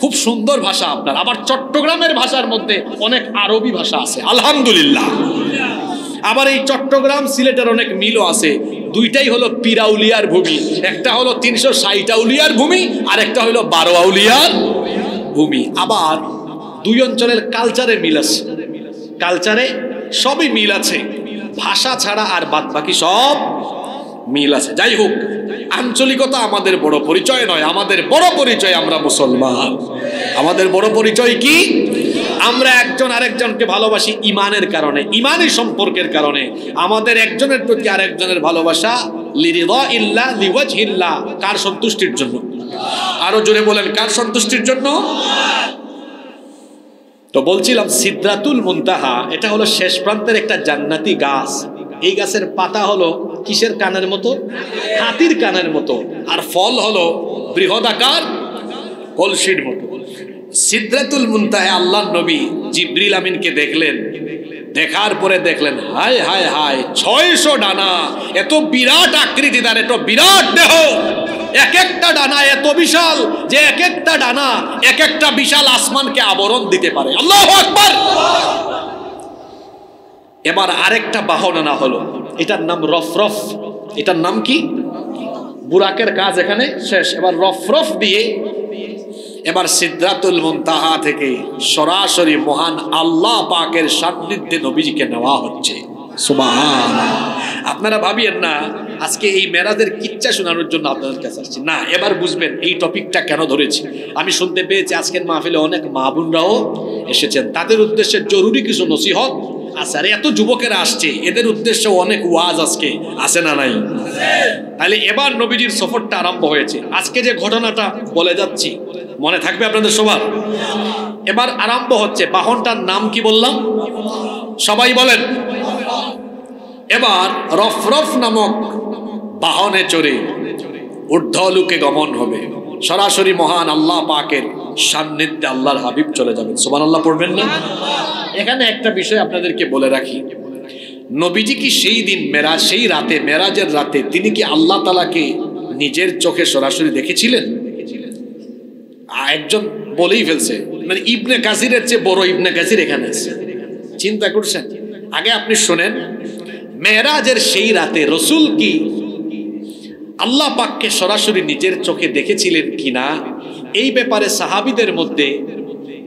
খুব সুন্দর ভাষা আপনার। আবার চট্টগ্রামের ভাষার মধ্যে অনেক আরবি ভাষা আছে, আলহামদুলিল্লাহ। আবার এই চট্টগ্রাম সিলেটের অনেক মিলও আছে। দুইটাই হলো পিরাউলিয়ার ভূমি, একটা হলো 360 আউলিয়ার ভূমি, আর একটা হলো 12 আউলিয়ার ভূমি। আবার দুই অঞ্চলের কালচারে মিল আছে, কালচারে সবই মিল আছে, ভাষা ছাড়া আর বাদ বাকি সব মিল আছে। যাই হোক, আঞ্চলিকতা আমাদের বড় পরিচয় নয়, আমাদের বড় পরিচয় আমরা মুসলমান। আমাদের বড় পরিচয় কি? আমরা একজন আরেকজনকে ভালোবাসি ইমানের কারণে, ইমানি সম্পর্কের কারণে। আমাদের একজনের প্রতি আরেকজনের ভালোবাসা লিরিদাইল্লাহ লিওয়াজহিল্লাহ, কার সন্তুষ্টির জন্য? আরো জোরে বলেন, কার সন্তুষ্টির জন্য? তো বলছিলাম সিদরাতুল মুনতাহা, এটা হলো শেষ প্রান্তের একটা জান্নাতি গাছ। এই গাছের পাতা হলো কিসের কানের মতো? হাতির কানের মতো। আর ফল হলো বৃহদাকার কলসির মতো। সিদরাতুল মুনতাহা আল্লাহর নবী জিবরিল আমিনকে দেখলেন, দেখার পরে দেখলেন হায় হায় হায় 600 ডানা, এত বিরাট আকৃতি, তার এত বিরাট দেহ, এক একটা ডানা এত বিশাল যে এক একটা ডানা এক একটা বিশাল আসমানকে আবরণ দিতে পারে। আল্লাহু আকবার। এবার আরেকটা বাহন আনা হলো, এটার নাম রফরফ। এটার নাম কি? বুরাকের কাজ এখানে শেষ। এবার রফরফ দিয়ে এবার সিদরাতুল মুনতাহা থেকে সরাসরি মহান আল্লাহ পাকের সান্নিধ্যে নবীজিকে নেওয়া হচ্ছে। সুবহানাল্লাহ। আপনারা ভাবিয়েন না আজকে এই মেরাজের কিচ্ছা শোনানোর জন্য আপনাদের কাছে আসছি, না। এবার বুঝবেন এই টপিকটা কেন ধরেছি। আমি শুনতে পেয়েছি আজকের মাহফিলে অনেক মা বোনরাও এসেছেন, তাদের উদ্দেশ্যে জরুরি কিছু নসিহত আছে। আর এত যুবকেরা আসছে, এদের উদ্দেশ্যে অনেক ওয়াজ আজকে আছে না নাই? তাহলে এবার নবীজির সফরটা আরম্ভ হয়েছে। আজকে যে ঘটনাটা বলে যাচ্ছি মনে থাকবে আপনাদের সবার? এবার আরম্ভ হচ্ছে। বাহনটার নাম কি বললাম? সবাই বলেন। এবার রফরফ নামক বাহনে চড়ে ঊর্ধ্বলোকে গমন হবে, সরাসরি মহান আল্লাহ পাকের সান্নিধ্যে আল্লাহর হাবিব চলে যাবেন। সুবহানাল্লাহ পড়বেন না? এখানে একটা বিষয় আপনাদেরকে বলে রাখি, নবীজি কি সেই দিন মেরাজ, সেই রাতে, মেরাজের রাতে তিনি কি আল্লাহ তাআলাকে নিজের চোখে সরাসরি দেখেছিলেন? একজন বলেই ফেলছে, মানে ইবনে কাসিরের চেয়ে বড় ইবনে কাসির এখানে আছে। চিন্তা করছেন? আগে আপনি শোনেন, মেরাজের সেই রাতে রসুল কি আল্লাহ পাককে সরাসরি নিজের চোখে দেখেছিলেন কিনা, এই ব্যাপারে সাহাবীদের মধ্যে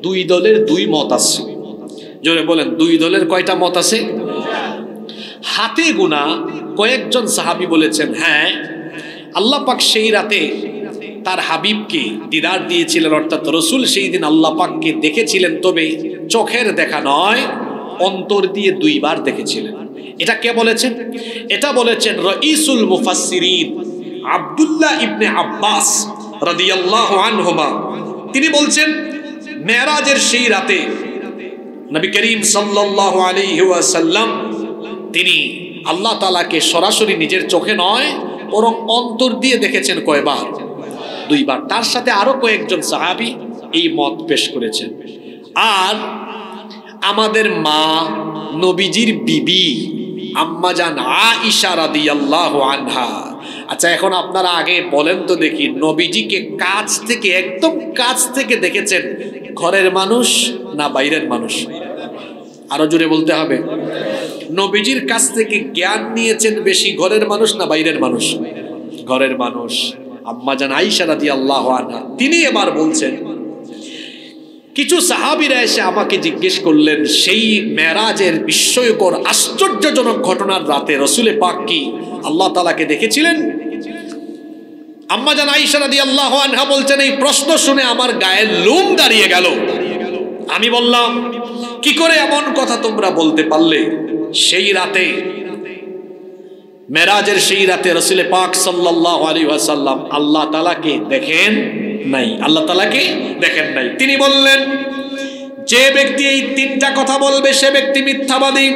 দুই দলের দুই মত আছে। জোরে বলেন, দুই দলের কয়টা মত আছে? হাতে গোনা কয়েকজন সাহাবী বলেছেন হ্যাঁ, আল্লাহ পাক সেই রাতে তার হাবিবকে দিদার দিয়েছিলেন, অর্থাৎ রসুল সেই দিন আল্লাহ পাককে দেখেছিলেন, তবে চোখের দেখা নয়, অন্তর দিয়ে দুইবার দেখেছিলেন। এটা কে বলেছেন? এটা বলেছেন রাইসুল মুফাসসিরিন আব্দুল্লাহ ইবনে আব্বাস রাদিয়াল্লাহু আনহুমা। তিনি বলছেন মেরাজের সেই রাতে নবী করিম সাল্লাল্লাহু আলাইহি ওয়াসাল্লাম তিনি আল্লাহ তাআলাকে সরাসরি নিজের চোখে নয় বরং অন্তর দিয়ে দেখেছেন। কয়বার? দুইবার। তার সাথে আরো কয়েকজন সাহাবী এই মত পেশ করেছেন। আর আমাদের মা নবীজির বিবি আম্মাজান আয়েশা রাদিয়াল্লাহু আনহা। আচ্ছা, এখন আপনারা আগে বলেন তো দেখি, নবীজিকে কাছ থেকে, একদম কাছ থেকে দেখেছেন ঘরের মানুষ না বাইরের মানুষ? আরো জোরে বলতে হবে। নবীজির কাছ থেকে জ্ঞান নিয়েছেন বেশি ঘরের মানুষ না বাইরের মানুষ? ঘরের মানুষ। আম্মাজান আয়েশা রাদিয়াল্লাহু আনহা তিনি এবার বলছেন, কিছু সাহাবীরা এসে আমাকে জিজ্ঞেস করলেন সেই মেরাজের বিস্ময়কর আশ্চর্যজনক ঘটনার রাতে রসুলে পাক কি আল্লাহ তাআলাকে দেখেছিলেন? আম্মাজান আয়েশা রাদিয়াল্লাহু আনহা বলছেন, এই প্রশ্ন শুনে আমার গায়ের লোম দাঁড়িয়ে গেল। আমি বললাম, কি করে এমন কথা তোমরা বলতে পারলে? সেই রাতে, মেরাজের সেই রাতে রসুলে পাক সাল্লাল্লাহু আলাইহি ওয়াসাল্লাম আল্লাহ তাআলাকে দেখেন নাই। আল্লাহ তাআলাকে দেখেন নাই। তিনি বললেন, যে ব্যক্তি এই তিনটা কথা বলবে সে ব্যক্তি মিথ্যাবাদী।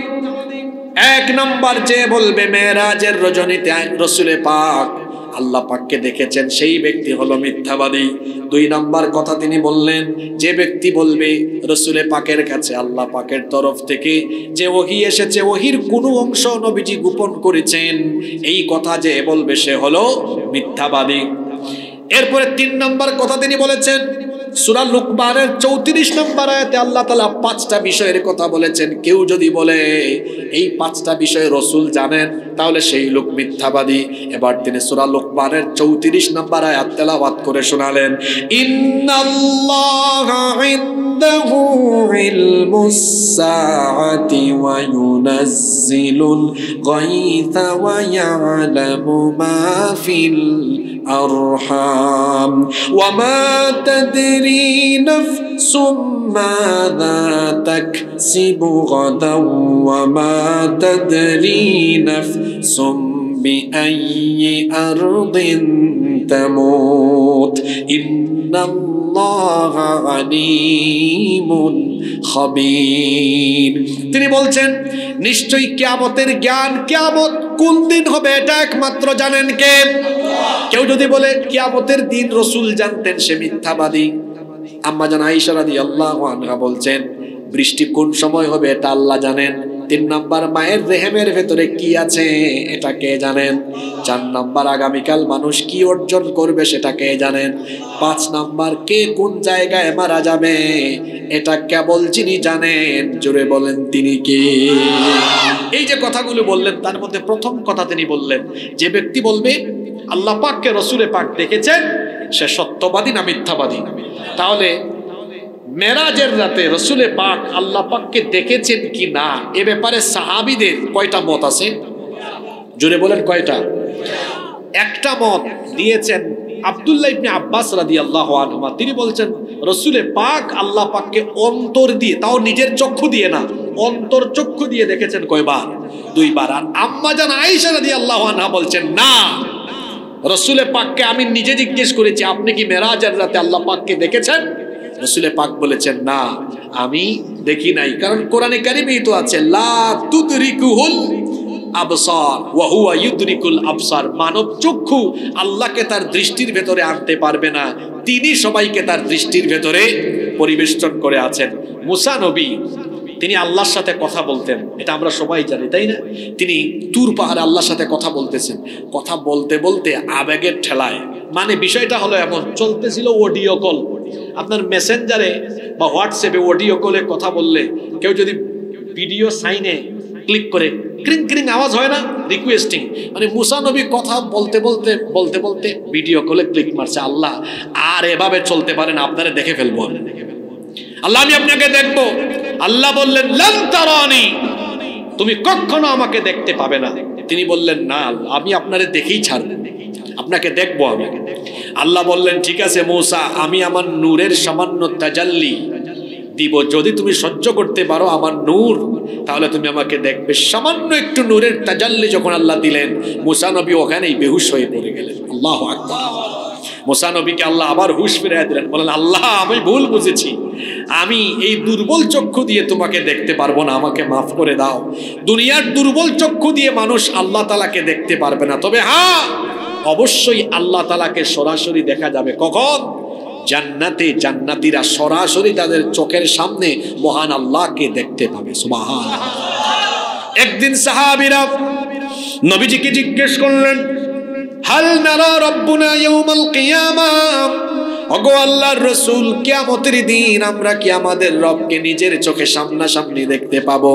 এক নাম্বার, যে বলবে মেরাজের রজনীতে রসুলে পাক আল্লাহ পাককে দেখেছেন সেই ব্যক্তি হলো মিথ্যাবাদী। দুই নাম্বার কথা তিনি বললেন, যে ব্যক্তি বলবে রসুলে পাকের কাছে আল্লাহ পাকের তরফ থেকে যে ওহী এসেছে, ওহীর কোনো অংশ নবীজি গোপন করেছেন, এই কথা যে বলবে সে হলো মিথ্যাবাদী। এরপরে তিন নাম্বার কথা তিনি বলেছেন, সূরা লুকমানের 34 নম্বর আয়াতে আল্লাহ তাআলা 5টা বিষয়ের কথা বলেছেন। কেউ যদি বলে এই 5টা বিষয় রাসূল জানেন তাহলে সেই লোক মিথ্যাবাদী। এবার তিনি সূরা লুকমানের 34 নম্বর আয়াত তেলাওয়াত করে শোনালেন, ইন্নাল্লাহা ইনদাহু ইলমুস সাআতি ওয়া ইউনাজ্জিলুল গায়থা ওয়া ইয়ালামু মা ফিল আরহাম ওয়া মা তাদরি নাফসুম মাযা তাকসিবু গাদাও ওয়া মা তাদরি নাফসুম বিআইয়ি আরদিন তামুত ইন্নাল্লাহা আলীমুন খাবীর। তিনি বলছেন, নিশ্চয়ই কিয়ামতের জ্ঞান, কিয়ামত কোন দিন হবে এটা একমাত্র জানেন কে? কেউ যদি বলে কিয়ামতের দিন রাসূল জানতেন সে মিথ্যাবাদী। আম্মা জান আয়েশা রাদিয়াল্লাহু আনহা বলছেন, বৃষ্টি কোন সময় হবে এটা আল্লাহ জানেন, 3 নাম্বার মায়ের রেহেমের ভেতরে কি আছে এটা কে জানেন? 4 নাম্বার আগামীকাল মানুষ কি অর্জন করবে সেটা কে জানেন? 5 নাম্বার কে কোন জায়গায় মারা যাবে এটা কেবল যিনি জানেন, জোরে বলেন তিনি কে? এই যে কথাগুলো বললেন তার মধ্যে প্রথম কথা তিনি বললেন, যে ব্যক্তি বলবে আল্লাহ পাককে রসুলে পাক দেখেছেন সে সত্যবাদী না মিথ্যাবাদী? তাহলে মেরাজের রাতে রসুলে পাক আল্লাহ পাককে দেখেছেন কি না এ ব্যাপারে সাহাবীদের কয়টা মত আছে? জোরে বলেন কয়টা? একটা মত দিয়েছেন আব্দুল্লাহ ইবনে আব্বাস রাদিয়াল্লাহু আনহুমা। তিনি বলছেন রসুলে পাক আল্লাহ পাককে অন্তর দিয়ে, তাও নিজের চক্ষু দিয়ে না, অন্তর চক্ষু দিয়ে দেখেছেন কয়বার? 2 বার। আর আম্মা জান আয়েশা রাদিয়াল্লাহু আনহা বলছেন না, রসুলে পাককে আমি নিজে জিজ্ঞেস করেছি আপনি কি মেরাজের রাতে আল্লাহ পাককে দেখেছেন? রসুলে পাক বলেছেন না, আমি দেখি নাই। কারণ কোরআনে কারিমেই তো আছে লা তুদরিকুহুল আবসার ওয়া হুয়া ইউদরিকুল আবসার। মানব চক্ষু আল্লাহকে তার দৃষ্টির ভেতরে আনতে পারবে না, তিনি সবাইকে তার দৃষ্টির ভেতরে পরিবেষ্টন করে আছেন। মুসা নবী তিনি আল্লাহর সাথে কথা বলতেন, এটা আমরা সবাই জানি তাই না? তিনি তুর পাহাড়ে আল্লাহর সাথে কথা বলতেছেন, কথা বলতে বলতে আবেগের ঠেলায়, মানে বিষয়টা হলো এমন চলতেছিল অডিও কল। আপনার মেসেঞ্জারে বা হোয়াটসঅ্যাপে অডিও কলে কথা বললে কেউ যদি ভিডিও সাইনে ক্লিক করে ক্রিং ক্রিং আওয়াজ হয় না, রিকোয়েস্টিং, মানে মুসা নবী কথা বলতে বলতে বলতে বলতে ভিডিও কলে ক্লিক মারছে। আল্লাহ আর এভাবে চলতে পারেন, আপনারা দেখে ফেলবো, আল্লাহ আমি আপনাকে দেখবো। আল্লাহ বললেন লান তারানি, তুমি কখনো আমাকে দেখতে পাবে না। তিনি বললেন না, আমি আপনারে দেখেই ছাড়ব, আপনাকে দেখবো আমি। আল্লাহ বললেন ঠিক আছে মূসা, আমি আমার নূরের সামান্য তাজাল্লি দিব, যদি তুমি সহ্য করতে পারো আমার নূর তাহলে তুমি আমাকে দেখবে। সামান্য একটু নূরের তাজাল্লি যখন আল্লাহ দিলেন, মুসা নবী ওখানেই বেহুশ হয়ে পড়ে গেলেন। আল্লাহু আকবার। মুসা নবীকে আল্লাহ আবার হুঁশ ফিরিয়ে দিলেন, বলেন আল্লাহ আমি ভুল বুঝেছি, আমি এই দুর্বল চক্ষু দিয়ে তোমাকে দেখতে পারবো না, আমাকে মাফ করে দাও। দুনিয়ার দুর্বল চক্ষু দিয়ে মানুষ আল্লাহ তাআলাকে দেখতে পারবে না, তবে হ্যাঁ অবশ্যই আল্লাহ তাআলাকে সরাসরি দেখা যাবে। কখন? জান্নাতে জান্নাতীরা সরাসরি তাদের চোখের সামনে মহান আল্লাহকে দেখতে পাবে। সুবহানাল্লাহ। একদিন সাহাবীরা নবীজিকে জিজ্ঞেস করলেন হাল নারা রাব্বুনা ইয়াউমাল কিয়ামাহ, ওগো আল্লাহর রাসূল কিয়ামতের দিন আমরা কি আমাদের রবকে নিজের চোখে সামনাসামনি দেখতে পাবো?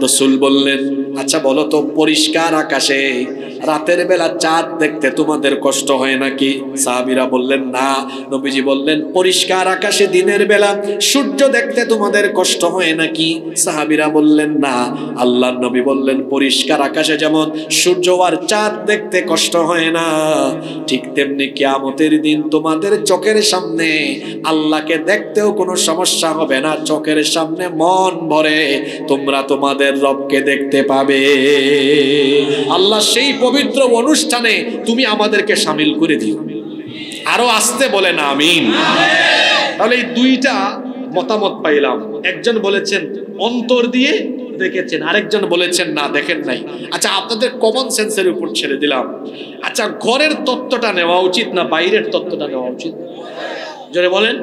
রাসূল বললেন আচ্ছা বলো তো, পরিষ্কার আকাশে রাতের বেলা চাঁদ দেখতে তোমাদের কষ্ট হয় নাকি? সাহাবীরা বললেন না। নবীজি বললেন পরিষ্কার আকাশে দিনের বেলা সূর্য দেখতে তোমাদের কষ্ট হয় নাকি? সাহাবীরা বললেন না। আল্লাহর নবী বললেন পরিষ্কার আকাশে যেমন সূর্য আর চাঁদ দেখতে কষ্ট হয় না, ঠিক তেমনি কিয়ামতের দিন তোমাদের চোখের সামনে আল্লাহকে দেখতেও কোনো সমস্যা হবে না, চোখের সামনে মন ভরে তোমরা তোমাদের রবকে দেখতে পাবে। আল্লাহ সেই পবিত্র অনুষ্ঠানে তুমি আমাদেরকে শামিল করে দিও। আরো আসতে বলেন আমিন। তাহলে এই দুইটা মতামত পাইলাম। একজন বলেছেন অন্তর দিয়ে দেখেছেন, আরেকজন বলেছেন না দেখেন নাই। আচ্ছা আপনাদের কমন সেন্সের উপর ছেড়ে দিলাম। আচ্ছা ঘরের তত্ত্বটা নেওয়া উচিত না বাইরের তত্ত্বটা নেওয়া উচিত? জোরে বলেন।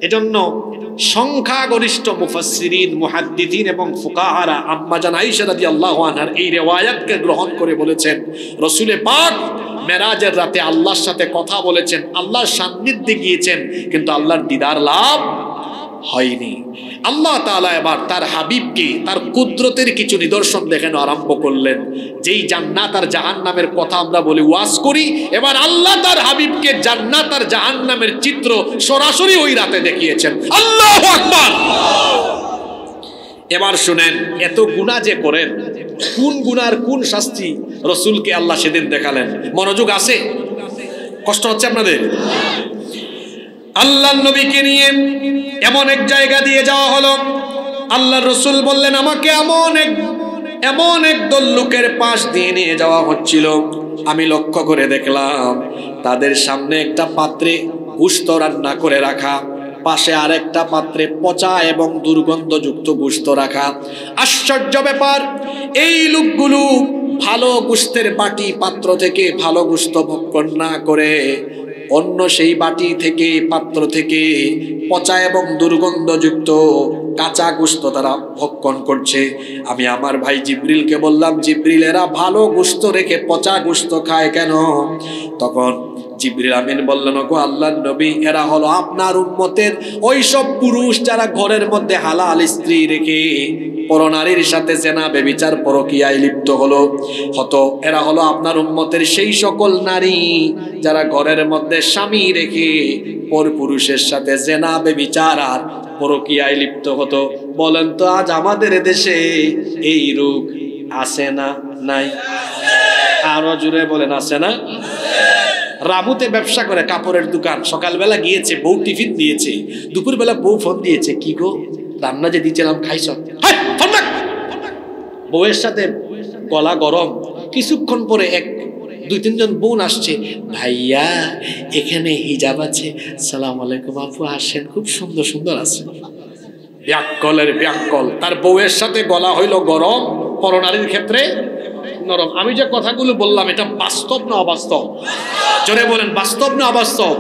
এজন্য সংখ্যাগরিষ্ঠ মুফাসসিরিন মুহাদ্দিসিন এবং ফুকাহারা আম্মা জান আয়েশা রাদিয়াল্লাহু আনহার এই রিওয়ায়াতকে গ্রহণ করে বলেছেন রাসূলে পাক মেরাজের রাতে আল্লাহর সাথে কথা বলেছেন, আল্লাহর সান্নিধ্যে গিয়েছেন, কিন্তু আল্লাহর দিদার লাভ হয়নি। আল্লাহ তাআলা এবার তার হাবিবকে তার কুদরতের কিছু নিদর্শন দেখানো আরম্ভ করলেন। যেই জান্নাত আর জাহান্নামের কথা আমরা বলি ওয়াজ করি, এবার আল্লাহ তার হাবিবকে জান্নাত আর জাহান্নামের চিত্র সরাসরি ওই রাতে দেখিয়েছেন। আল্লাহু আকবার। এবার শুনেন, এত গুনাহ যে করেন, কোন গুনার কোন শাস্তি রাসূলকে আল্লাহ সেদিন দেখালেন। মনোযোগ আছে? কষ্ট হচ্ছে আপনাদের? আল্লাহর নবীকে নিয়ে এমন এক জায়গা দিয়ে যাওয়া হলো, আল্লাহর রাসূল বললেন আমাকে এমন এক দল লোকের পাশ দিয়ে নিয়ে যাওয়া হচ্ছিল। আমি লক্ষ্য করে দেখলাম তাদের সামনে একটা পাত্রে গোশত রান্না করে রাখা, পাশে আরেকটা পাত্রে পচা এবং দুর্গন্ধযুক্ত গোশত রাখা। আশ্চর্য ব্যাপার, এই লোকগুলো ভালো গোশতের বাটি পাত্র থেকে ভালো গোশত ভক্ষণ না করে অন্য সেই বাটি থেকে পাত্র থেকে পচা এবং দুর্গন্ধযুক্ত কাঁচা গোশত তারা ভক্ষণ করছে। আমি আমার ভাই জিবরিলকে বললাম, জিবরিল এরা ভালো গোশত রেখে পচা গোশত খায় কেন? তখন জিবরিল আমিন বললেন, গো আল্লাহর নবী, এরা হলো আপনার উম্মতের ওই সব পুরুষ যারা ঘরের মধ্যে হালাল স্ত্রী রেখে পরনারীর সাথে জেনা ব্যভিচার পরকীয়ায় লিপ্ত হতো। এরা হলো আপনার উম্মতের সেই সকল নারী যারা ঘরের মধ্যে স্বামী রেখে পরপুরুষের সাথে জেনা ব্যভিচার আর পরকীয়ায় লিপ্ত হতো। বলেন তো আজ আমাদের দেশে এই রোগ আছে না নাই? আরো জুড়ে বলেন, আছে না? রামুতে ব্যবসা করে, কাপড়ের দোকান। সকালবেলা গিয়েছে, বউ টিফিন দিয়েছে। দুপুরবেলা বউ ফোন দিয়েছে, কি গো রান্না যে দিয়েছিলাম খাইছ? বউয়ের সাথে গলা গরম। কিছুক্ষণ পরে দুই তিনজন বোন আসছে, ভাইয়া এখানে হিজাব আছে, সালাম আলাইকুম আপু, আসেন, খুব সুন্দর সুন্দর আছে। ব্যাককলের ব্যাককল। তার বউয়ের সাথে গলা হইল গরম, পরনারীর ক্ষেত্রে নরম। আমি যে কথাগুলো বললাম এটা বাস্তব না অবাস্তব? জোরে বলেন, বাস্তব না অবাস্তব?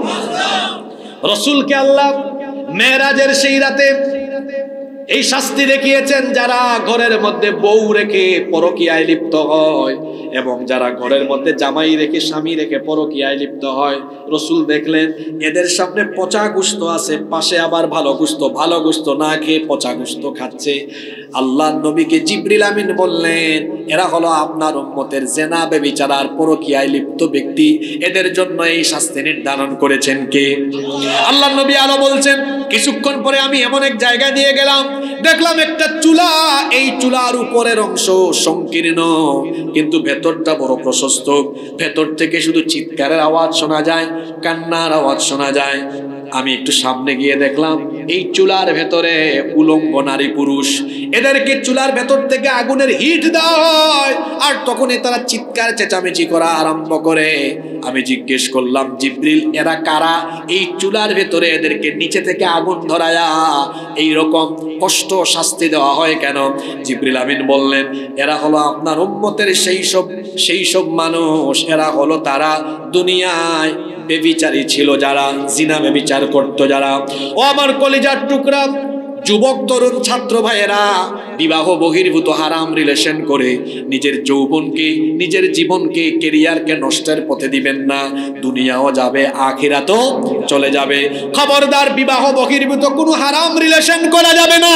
রসুলকে আল্লাহ মেরাজের সেই রাতে এই শাস্তি দেখিয়েছেন যারা ঘরের মধ্যে বউ রেখে পরকীয়ায় লিপ্ত হয় এবং যারা ঘরের মধ্যে জামাই রেখে স্বামী রেখে পরকীয়ায় লিপ্ত হয়। রসুল দেখলেন এদের সামনে পচা গোশত আছে, পাশে আবার ভালো গোশত। ভালো গোশত না খেয়ে পচা গোশত খাচ্ছে। আল্লাহ নবীকে জিবরিল আমিন বললেন, এরা হলো আপনার উম্মতের জেনা ব্যভিচার আর পরকীয়ায় লিপ্ত ব্যক্তি। এদের জন্য এই শাস্তি নির্ধারণ করেছেন কে? আল্লাহ নবী আলো বলছেন, কিছুক্ষণ পরে আমি এমন এক জায়গা দিয়ে গেলাম, দেখলাম একটা চুলা। এই চুলার উপরের অংশ সংকীর্ণ কিন্তু ভেতরটা বড় প্রশস্ত। ভেতর থেকে শুধু চিৎকারের আওয়াজ শোনা যায়, কান্নার আওয়াজ শোনা যায়। আমি একটু সামনে গিয়ে দেখলাম এই চুলার ভেতরে উলঙ্গ নারী পুরুষ। এদেরকে চুলার ভেতর থেকে আগুনের হিট দেওয়া হয় আর তখনই তারা চিৎকার চেঁচামেচি করা আরম্ভ করে। আমি জিজ্ঞেস করলাম, জিবরিল এরা কারা? এই চুলার ভেতরে এদেরকে নিচে থেকে আগুন ধরায়া এইরকম কষ্ট শাস্তি দেওয়া হয় কেন? জিবরিল আমিন বললেন, এরা হলো আপনার উম্মতের সেই সব মানুষ। এরা হলো তারা দুনিয়ায় বেবিচারী ছিল, যারা জিনা বেবিচার করতো যারা। ও আমার কলিজার টুকরা যুবক তরুণ ছাত্র ভাইয়েরা, বিবাহ বহির্ভূত হারাম রিলেশন করে নিজের যৌবনকে, নিজের জীবনকে, কেরিয়ারকে নষ্টের পথে দিবেন না। দুনিয়াও যাবে, আখিরাতও চলে যাবে। খবরদার, বিবাহ বহির্ভূত কোনো হারাম রিলেশন করা যাবে না।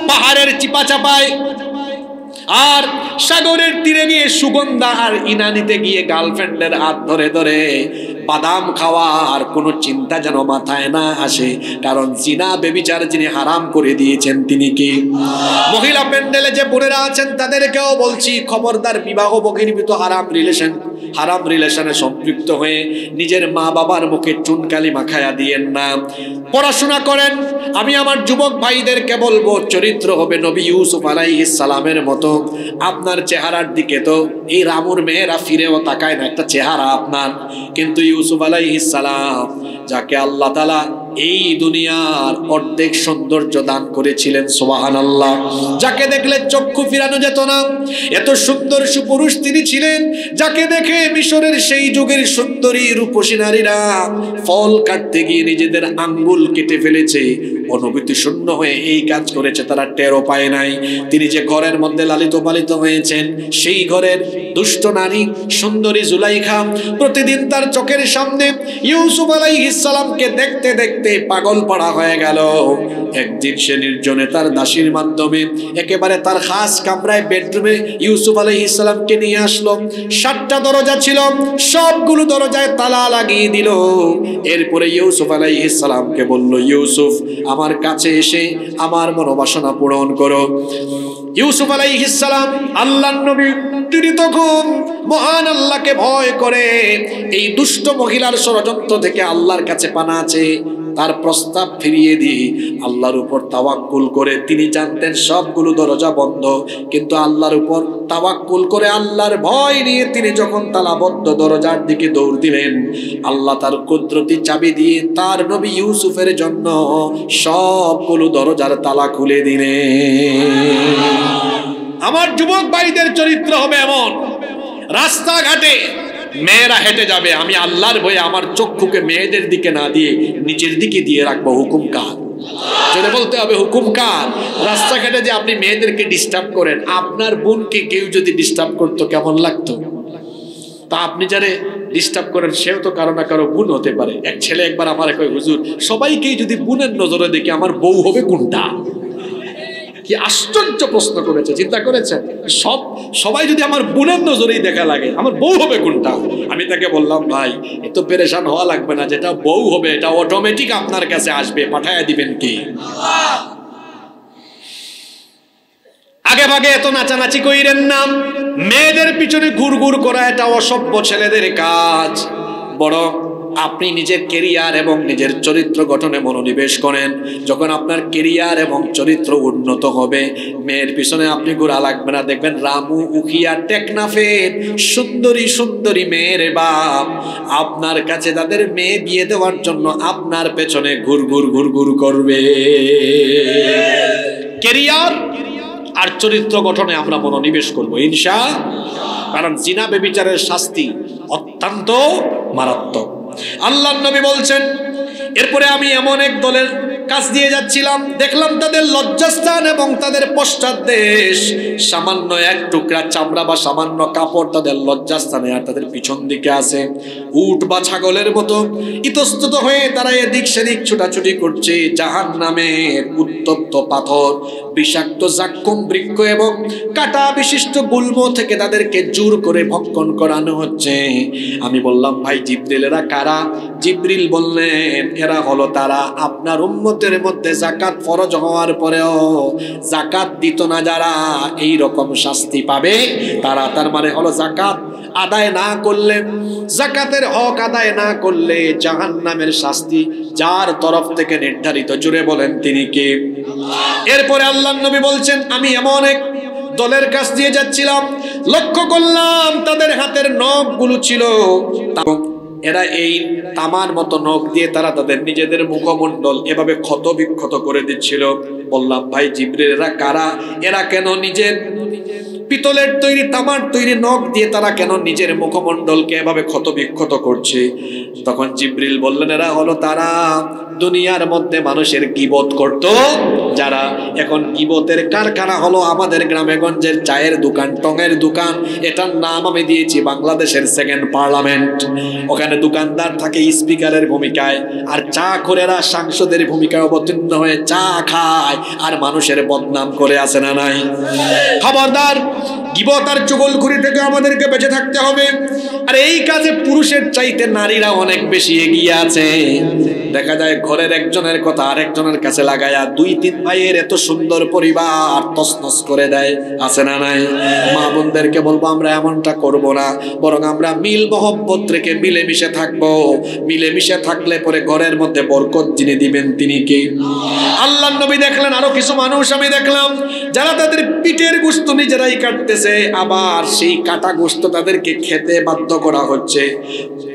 পাহাড়ের চিপা চাপায় আর সাগরের তীরে গিয়ে সুগন্ধা আর ইনানিতে গিয়ে গার্লফ্রেন্ডের হাত ধরে ধরে বাদাম খাওয়ার কোনো চিন্তা যেন মাথায় না আসে। কারণ জিনা বেবিচার যিনি হারাম করে দিয়েছেন তিনি কি? মহিলা প্যান্ডেলে যে বোনেরা আছেন তাদেরকেও বলছি, খবরদার, বিবাহ বহির্ভূত হারাম রিলেশনে সম্পৃক্ত হয়ে নিজের মা বাবার মুখে চুনকালি মাখায়া দিয়েন না। পড়াশোনা করেন। আমি আমার যুবক ভাইদেরকে বলবো, চরিত্র হবে নবী ইউসুফ আলাইহিস সালামের মতো। আপনার চেহারার দিকে তো এই রামুর মেয়েরা ফিরেও তাকায় না, একটা চেহারা আপনার। কিন্তু ইউসুফ আলাইহিস সালাম, যাকে আল্লাহ তাআলা এই দুনিয়ার অর্ধেক সৌন্দর্য দান করেছিলেন, সুবহানাল্লাহ, যাকে দেখলে চক্ষু ফিরানো যেত না, এত সুন্দর সুপুরুষ তিনি ছিলেন, যাকে দেখে মিশরের সেই যুগের সুন্দরী রূপসী নারীরা ফল কাটতে গিয়ে নিজেদের আঙ্গুল কেটে ফেলেছে, অনুভূতি শূন্য হয়ে এই কাজ করেছে, তারা টেরও পায় নাই। তিনি যে ঘরের মধ্যে লালিত পালিত হয়েছেন, সেই ঘরের দুষ্ট নারী সুন্দরী জুলাইখা প্রতিদিন তার চোখের সামনে ইউসুফ আলাইহিস সালামকে দেখতে দেখতে পাগল পড়া হয়ে গেল। একদিন সে নির্জনে তার দাসীর মাধ্যমে একেবারে তার খাস কামরায়, বেডরুমে ইউসুফ আলাইহিস সালামকে নিয়ে আসলো। 7টা দরজা ছিল, সবগুলো দরজায় তালা লাগিয়ে দিল। এরপরে ইউসুফ আলাইহিস সালামকে বলল, ইউসুফ, আমার কাছে এসে আমার মনোবাসনা পূরণ করো। ইউসুফ আলাইহিস সালাম, আল্লাহর নবী, তিনি তখন মহান আল্লাহকে ভয় করে এই দুষ্ট মহিলার ষড়যন্ত্র থেকে আল্লাহর কাছে পানা আছে, তার প্রস্তাব ফিরিয়ে দিয়ে আল্লাহর উপর তাওয়াক্কুল করে, তিনি জানতেন সবগুলো দরজা বন্ধ, কিন্তু আল্লাহর উপর তাওয়াক্কুল করে আল্লাহর ভয় নিয়ে তিনি যখন তালাবদ্ধ দরজার দিকে দৌড় দিলেন, আল্লাহ তার কুদরতি চাবি দিয়ে তার নবী ইউসুফের জন্য সবগুলো দরজার তালা খুলে দিলেন। আমার যুবক ভাইদের চরিত্র হবে এমন, রাস্তাঘাটে মেয়েরা হেঁটে যাবে, আমি আল্লাহর ভয়ে আমার চক্ষুকে মেয়েদের দিকে না দিয়ে নিচের দিকে দিয়ে রাখবো। হুকুম কার? যদি বলতে হবে হুকুম কার? রাস্তাঘাটে যে আপনি মেয়েদেরকে ডিস্টার্ব করেন, আপনার বোনকে কেউ যদি ডিস্টার্ব করতো কেমন লাগতো? তা আপনি যারে ডিস্টার্ব করেন সেও তো কারো না কারো বোন হতে পারে। এক ছেলে একবার আমার কয়, হুজুর সবাইকেই যদি বোনের নজরে দেখি আমার বউ হবে কোনটা? কি আশ্চর্য প্রশ্ন করেছে, চিন্তা করেছেন? সবাই যদি আমার বোনের নজরেই দেখা লাগে, আমার বউ হবে কোনটা? আমি তাকে বললাম, ভাই এত পেরেশান হওয়া লাগবে না, যেটা বউ হবে এটা অটোমেটিক আপনার কাছে আসবে, পাঠায়া দিবেন কি? আগে ভাগে এত নাচানাচি কইরেন না, মেয়েদের পিছনে ঘুরঘুর করা এটা অসভ্য ছেলেদের কাজ। বড় আপনি নিজের কেরিয়ার এবং নিজের চরিত্র গঠনে মনোনিবেশ করেন। যখন আপনার কেরিয়ার এবং চরিত্র উন্নত হবে, মেয়ের পিছনে আপনি ঘোরা লাগবে না। দেখবেন রামু উখিয়া টেকনাফের সুন্দরী সুন্দরী মেয়ের বাপ আপনার কাছে তাদের মেয়ে বিয়ে দেওয়ার জন্য আপনার পেছনে ঘুরঘুর করবে। কেরিয়ার আর চরিত্র গঠনে আমরা মনোনিবেশ করবো ইনশাআল্লাহ। কারণ জিনা ব্যভিচারের শাস্তি অত্যন্ত মারাত্মক। আল্লাহর নবী বলছেন, এরপরে আমি এমন এক দলের কাছ দিয়ে যাচ্ছিলাম, দেখলাম তাদের লজ্জাস্থান এবং তাদের পশ্চাৎদেশ সামান্য এক টুকরা চামড়া বা সামান্য কাপড় তাদের লজ্জাস্থানে আর তাদের পিছন দিকে আছে। উট বা ছাগলের মতো ইতস্তত হয়ে তারা এদিক সেদিক ছোটাছুটি করছে। জাহান্নামের উত্তপ্ত পাথর, বিষাক্ত জাক্কুম বৃক্ষ এবং কাটা বিশিষ্ট গুল্ম থেকে তাদেরকে জোর করে ভক্ষণ করানো হচ্ছে। আমি বললাম, ভাই জিবরিলেরা কারা? জিবরিল বললেন, এরা হলো তারা আপনার উম্মতের মধ্যে যাকাত ফরজ হওয়ার পরেও যাকাত দিত না যারা, এই রকম শাস্তি পাবে তারা। তার মানে হলো যাকাত আদায় না করলে, যাকাতের হক আদায় না করলে জাহান্নামের শাস্তি যার তরফ থেকে নির্ধারিত। জুড়ে বলেন তিনি কে? এরপরে আল্লাহর নবী বলছেন, আমি এমন এক দলের কাছ দিয়ে যাচ্ছিলাম, লক্ষ্য করলাম তাদের হাতের নখগুলো ছিল, এরা এই তামার মতো নখ দিয়ে তারা তাদের নিজেদের মুখমণ্ডল এভাবে ক্ষত বিক্ষত করে দিচ্ছিল। বললাম, ভাই জিবরিল এরা কারা? এরা কেন নিজের পিতলের তৈরি তামার তৈরি নখ দিয়ে তারা কেন নিজের মুখমণ্ডলকে এভাবে ক্ষত বিক্ষত করছে? তখন জিবরিল বললেন, এরা হলো তারা দুনিয়ার মধ্যে মানুষের গীবত করত যারা। এখন গীবতের কারখানা হলো আমাদের গ্রামে গঞ্জের চায়ের দোকান, টঙের দোকান। এটার নাম আমি দিয়েছি বাংলাদেশের সেকেন্ড পার্লামেন্ট। ওখানে দোকানদার থাকে স্পিকারের ভূমিকায়, আর চা খোরেরা সাংসদের ভূমিকায় অবতীর্ণ হয়ে চা খায় আর মানুষের বদনাম করে, আছে না নাই? খবরদার, গীবত আর চুগলখুরি থেকে আমাদেরকে বেঁচে থাকতে হবে। আর এই কাজে পুরুষের চাইতে নারীরা অনেক বেশি এগিয়ে আছে। দেখা যায় ঘরের একজনের কথা আরেকজনের কাছে লাগায়া দুই তিন ভাইয়ের এত সুন্দর পরিবার তছনছ করে দেয়, আছে না নাই? মা বোনদেরকে বলবো, আমরা এমনটা করব না, বরং আমরা মিল মহব্বত রেখে মিলেমিশে থাকবো। মিলেমিশে থাকলে পরে ঘরের মধ্যে বরকত যিনি দিবেন তিনি কে? আল্লাহর নবী দেখলেন আরো কিছু মানুষ আমি দেখলাম যারা তাদের পিঠের গোশত নিজেরাই কাটতেছে, আবার সেই কাটা গোশত তাদেরকে খেতে বাধ্য করা হচ্ছে।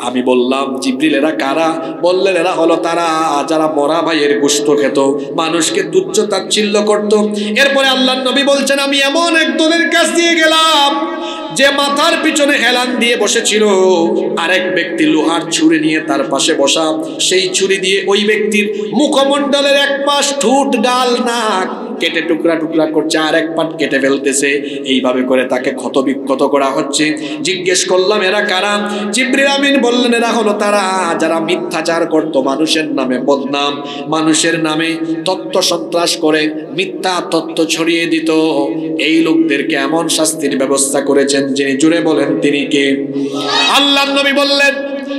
আমি বললাম, জিবরিল এরা কারা? বললেন, এরা হলো তারা যারা মরা ভাইয়ের গোশত খেত, মানুষকে তুচ্ছ তাচ্ছিল্য করত। এরপরে আল্লাহর নবী বলছেন, আমি এমন এক দলের কাছ দিয়ে গেলাম যে মাথার পিছনে হেলান দিয়ে বসেছিল, আরেক ব্যক্তি লোহার ছুরি নিয়ে তার পাশে বসা। সেই ছুরি দিয়ে ওই ব্যক্তির মুখমণ্ডলের এক পাশ ঠোঁট, গাল, নাক কেটে টুকরা টুকরা করছে, আর এক পাট কেটে ফেলতেছে। এইভাবে করে তাকে ক্ষত বিক্ষত করা হচ্ছে। জিজ্ঞেস করলাম, এরা কারা? জিবরিল আমিন বললেন, এরা হলো তারা যারা মিথ্যাচার করত, মানুষের নামে বদনাম, মানুষের নামে তথ্য সন্ত্রাস করে মিথ্যা তথ্য ছড়িয়ে দিত। এই লোকদেরকে এমন শাস্তির ব্যবস্থা করেছেন যিনি। জুড়ে বলেন তিনি কে? আল্লাহর নবী বললেন,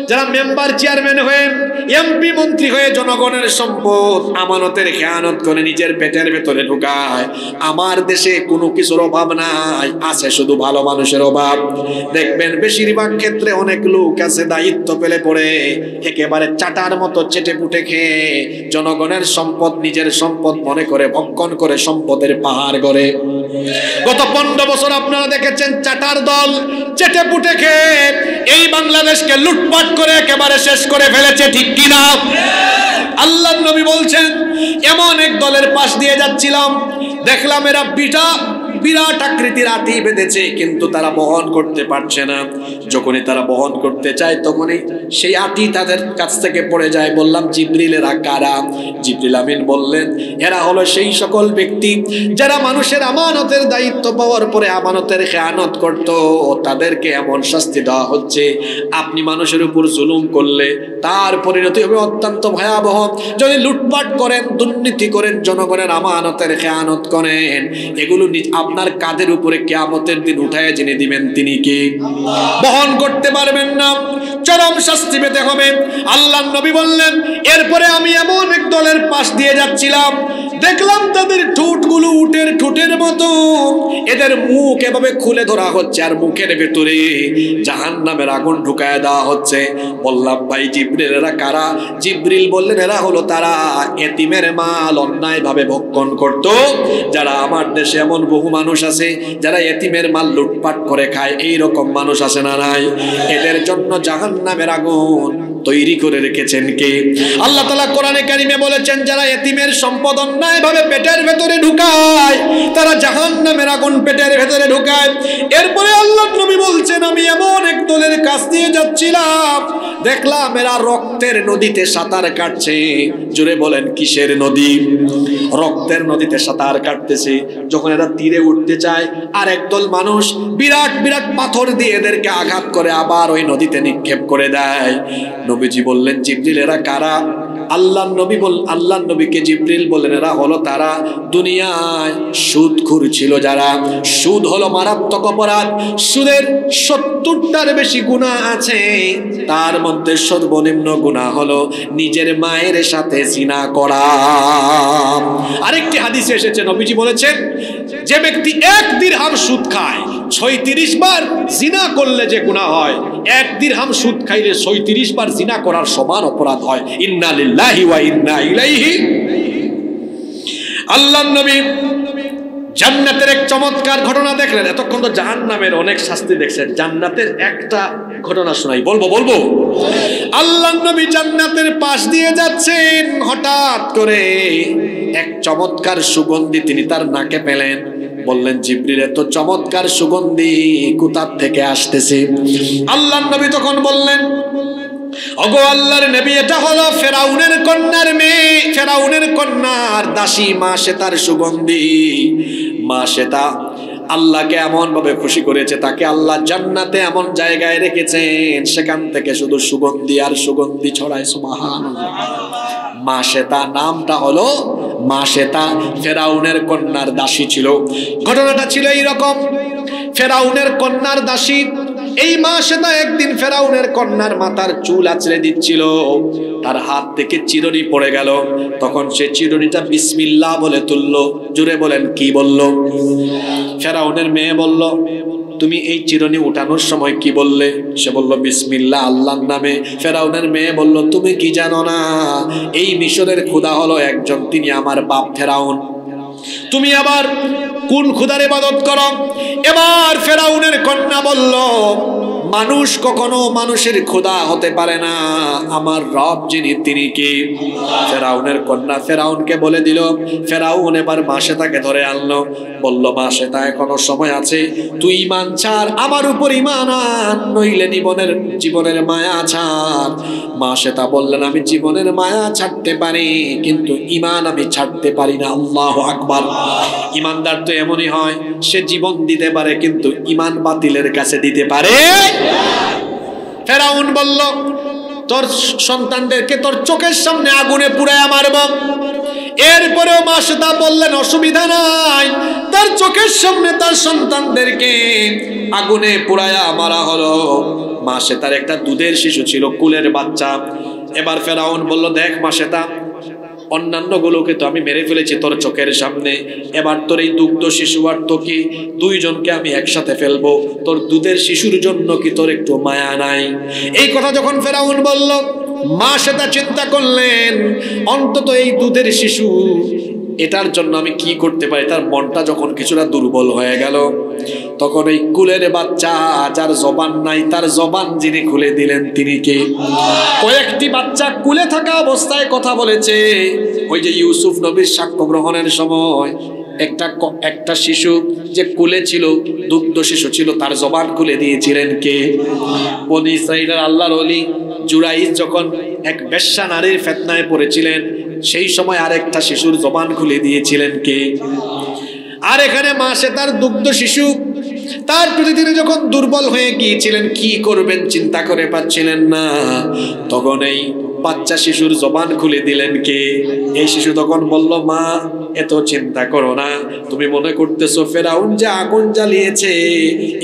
যারা মেম্বার চেয়ারম্যান হয়ে এমপি মন্ত্রী হয়ে জনগণের সম্পদ আমানতের খেয়ানত করে নিজের পেটের ভেতরে ঢুকায়। আমার দেশে কোনো কিছুর অভাব নাই, আছে শুধু ভালো মানুষের অভাব। দেখবেন বেশিরভাগ ক্ষেত্রে অনেক লোক আছে দায়িত্ব পেলে পড়ে একেবারে চাটার মতো চেটে পুটে খেয়ে জনগণের সম্পদ নিজের সম্পদ মনে করে ভক্ষণ করে সম্পদের পাহাড় গড়ে। গত 15 বছর আপনারা দেখেছেন চাটার দল চেটে পুটে খেয়ে এই বাংলাদেশকে লুটপাট করে একেবারে শেষ করে ফেলেছে, ঠিক কিনা? আল্লাহর নবী বলছেন, এমন এক দলের পাশ দিয়ে যাচ্ছিলাম, দেখলাম এরা বিরাট আকৃতির আটি বেঁধেছে, কিন্তু তারা বহন করতে পারছে না। যখনই তারা বহন করতে চায় তখনই সেই আটি তাদের কাছ থেকে পড়ে যায়। বললাম জিবরিল এরা কারা? জিবরিল আমিন বললেন এরা হলো সেই সকল ব্যক্তি যারা মানুষের আমানতের দায়িত্ব পাওয়ার পরে আমানতের খেয়ানত করত। তাদেরকে এমন শাস্তি দেওয়া হচ্ছে, আপনি মানুষের উপর জুলুম করলে তার পরিণতি হবে অত্যন্ত ভয়াবহ। যদি লুটপাট করেন, দুর্নীতি করেন, জনগণের আমানতের খেয়ানত করেন, এগুলো আপনার কাঁধের উপরে কিয়ামতের দিন উঠায় জেনে দিবেন তিনি কে? বহন করতে পারবেন না, চরম শাস্তি পেতে হবে। আল্লাহর নবী বললেন এরপরে আমি এমন এক দলের পাশ দিয়ে যাচ্ছিলাম, দেখলাম তাদের ঠোঁটগুলো উটের ঠোঁটের মতো, এদের মুখ এভাবে খুলে ধরা হচ্ছে আর মুখের ভেতরে জাহান্নামের আগুন ঢুকায় দেওয়া হচ্ছে। বললাম ভাই জিবরিল এরা কারা? জিবরিল বললেন এরা হলো তারা এতিমের মাল অন্যায়ভাবে ভক্ষণ করত। যারা আমার দেশে এমন বহু মানুষ আছে যারা এতিমের মাল লুটপাট করে খায়, এই রকম মানুষ আছে না নাই? এদের জন্য জাহান্নামের আগুন তৈরি করে রেখেছেন কে? আল্লাহ তাআলা কোরআনে কারিমে বলেছেন যারা এতিমের সম্পদ অন্যায়ভাবে পেটের ভেতরে ঢুকায় তারা জাহান্নামের আগুন পেটের ভেতরে ঢুকায়। এরপরে আল্লাহর নবী বলছেন আমি এমন এক দলের কাছ দিয়ে যাচ্ছিলাম, দেখলাম এরা রক্তের নদীতে সাঁতার কাটছে। জোরে বলেন কিসের নদী? রক্তের নদীতে সাঁতার কাটতেছে। যখন এরা তীরে উঠতে চায় আর একদল মানুষ বিরাট বিরাট পাথর দিয়ে এদেরকে আঘাত করে আবার ওই নদীতে নিক্ষেপ করে দেয়। নবীজি বললেন জিবরিল এরা কারা? আল্লাহর নবীকে জিবরিল বললেন এরা হলো তারা দুনিয়ায় সুদখোর ছিল যারা। সুদ হলো মারাত্মক অপরাধ। সুদের 70টার বেশি গুনাহ আছে, তার মধ্যে সর্বনিম্ন গুনাহ হলো নিজের মায়ের সাথে জিনা করা। আরেকটি হাদিসে এসেছে নবীজি বলেছেন যে ব্যক্তি 1 দিরহাম সুদ খায় 36 বার জিনা করলে যে গুনাহ হয়, 1 দিরহাম সুদ খাইলে 36 বার জিনা করার সমান অপরাধ হয়। ইন্না লিল্লাহি ওয়া ইন্না ইলাইহি। আল্লাহর নবী জান্নাতের এক চমৎকার ঘটনা দেখলেন। এতক্ষণ তো জাহান্নামের অনেক শাস্তি দেখছেন, জান্নাতের একটা ঘটনা শোনাই। বলবো? আল্লাহর নবী জান্নাতের পাশ দিয়ে যাচ্ছেন, হঠাৎ করে এক চমৎকার সুগন্ধি তিনি তার নাকে পেলেন। বললেন জিবরিল এত চমৎকার সুগন্ধি কোথা থেকে আসতেছে? আল্লাহর নবী তখন বললেন ওগো আল্লাহর নবী এটা হলো ফেরাউনের কন্যার মেয়ে, ফেরাউনের কন্যার দাসী মা শ্বেতার সুগন্ধি। মা শ্বেতা আল্লাহকে এমন ভাবে খুশি করেছে, তাকে আল্লাহ জান্নাতে এমন জায়গায় রেখেছেন সেখান থেকে শুধু সুগন্ধি আর সুগন্ধি ছড়ায়। সুবহানাল্লাহ। মা শ্বেতা নামটা হলো মা শ্বেতা, ফেরাউনের কন্যার দাসী ছিল। ঘটনাটা ছিল এইরকম, ফেরাউনের কন্যার দাসী এই মা শ্বেতা একদিন ফেরাউনের কন্যার মাথার চুল আঁচড়ে দিচ্ছিল, তার হাত থেকে চিরুনি পড়ে গেল। তখন সে চিরুনিটা বিসমিল্লাহ বলে তুললো। জোরে বলেন কি বলল? ফেরাউনের মেয়ে বলল তুমি এই চিরুনি উঠানোর সময় কি বললে? সে বলল বিসমিল্লাহ, আল্লাহর নামে। ফেরাউনের মেয়ে বলল তুমি কি জানো না এই মিশরের খোদা হলো একজন, তিনি আমার বাপ ফেরাউন। তুমি আবার কোন খোদার ইবাদত করো? এবার ফেরাউনের কন্যা বলল মানুষ কখনো মানুষের খোদা হতে পারে না, আমার রব যিনি তিনি কে? ফেরাউনের কন্যা ফেরাউনকে বলে দিল। ফেরাউন এবার মা শ্বেতাকে ধরে আনলো, বলল মা শ্বেতা এখনো সময় আছে, তুই ঈমান ছাড়, আমার উপর ঈমান আন, নইলে জীবনের মায়া ছাড়। মা শ্বেতা বললেন আমি জীবনের মায়া ছাড়তে পারি কিন্তু ঈমান আমি ছাড়তে পারি না। আল্লাহু আকবার। ঈমানদার তো এমনই হয়, সে জীবন দিতে পারে কিন্তু ঈমান বাতিলের কাছে দিতে পারে। ফেরাউন বলল তোর সন্তানদেরকে তোর চোখের সামনে আগুনে পুড়ায় মারব। এরপরেও মা শ্বেতা বললেন অসুবিধা নাই, তার চোখের সামনে তার সন্তানদেরকে আগুনে পুড়ায়া মারা হলো। মা শ্বেতার একটা দুধের শিশু ছিল, কুলের বাচ্চা। এবার ফেরাউন বলল দেখ মা শ্বেতা, অন্যান্য গুলোকে তো আমি মেরে ফেলেছি তোর চোখের সামনে, এবার তোর এই দুগ্ধ শিশু আর তোকে দুইজনকে আমি একসাথে ফেলবো, তোর দুধের শিশুর জন্য কি তোর একটু মায়া নাই? এই কথা যখন ফেরাউন বলল মা শ্বেতা চিন্তা করলেন অন্তত এই দুধের শিশু এটার জন্য আমি কি করতে পারি। তার মনটা যখন কিছুটা দুর্বল হয়ে গেল তখন এই কুলের বাচ্চা যার জবান নাই তার জবান যিনি খুলে দিলেন তিনি কে? কয়েকটি বাচ্চা কুলে থাকা অবস্থায় কথা বলেছে। ওই যে ইউসুফ নবীর সাক্ষ্য গ্রহণের সময় একটা শিশু যে কোলে ছিল, দুগ্ধ শিশু ছিল, তার জবান খুলে দিয়েছিলেন কে? বনী ইসরাঈলের আল্লাহর ওলি জুরাইজ যখন এক বেশ্যা নারীর ফিতনায় পড়েছিলেন, সেই সময় আরেকটা শিশুর জবান খুলে দিয়েছিলেন কে? আর এখানে মাসে তার দুগ্ধ শিশু, তার প্রতি তিনি যখন দুর্বল হয়ে গিয়েছিলেন, কি করবেন চিন্তা করে পাচ্ছিলেন না, তখন এই বাচ্চা শিশুর জবান খুলে দিলেন কে? এই শিশু তখন বলল, মা এত চিন্তা করো না, তুমি মনে করতেছো ফেরাউন যে আগুন জ্বালিয়েছে,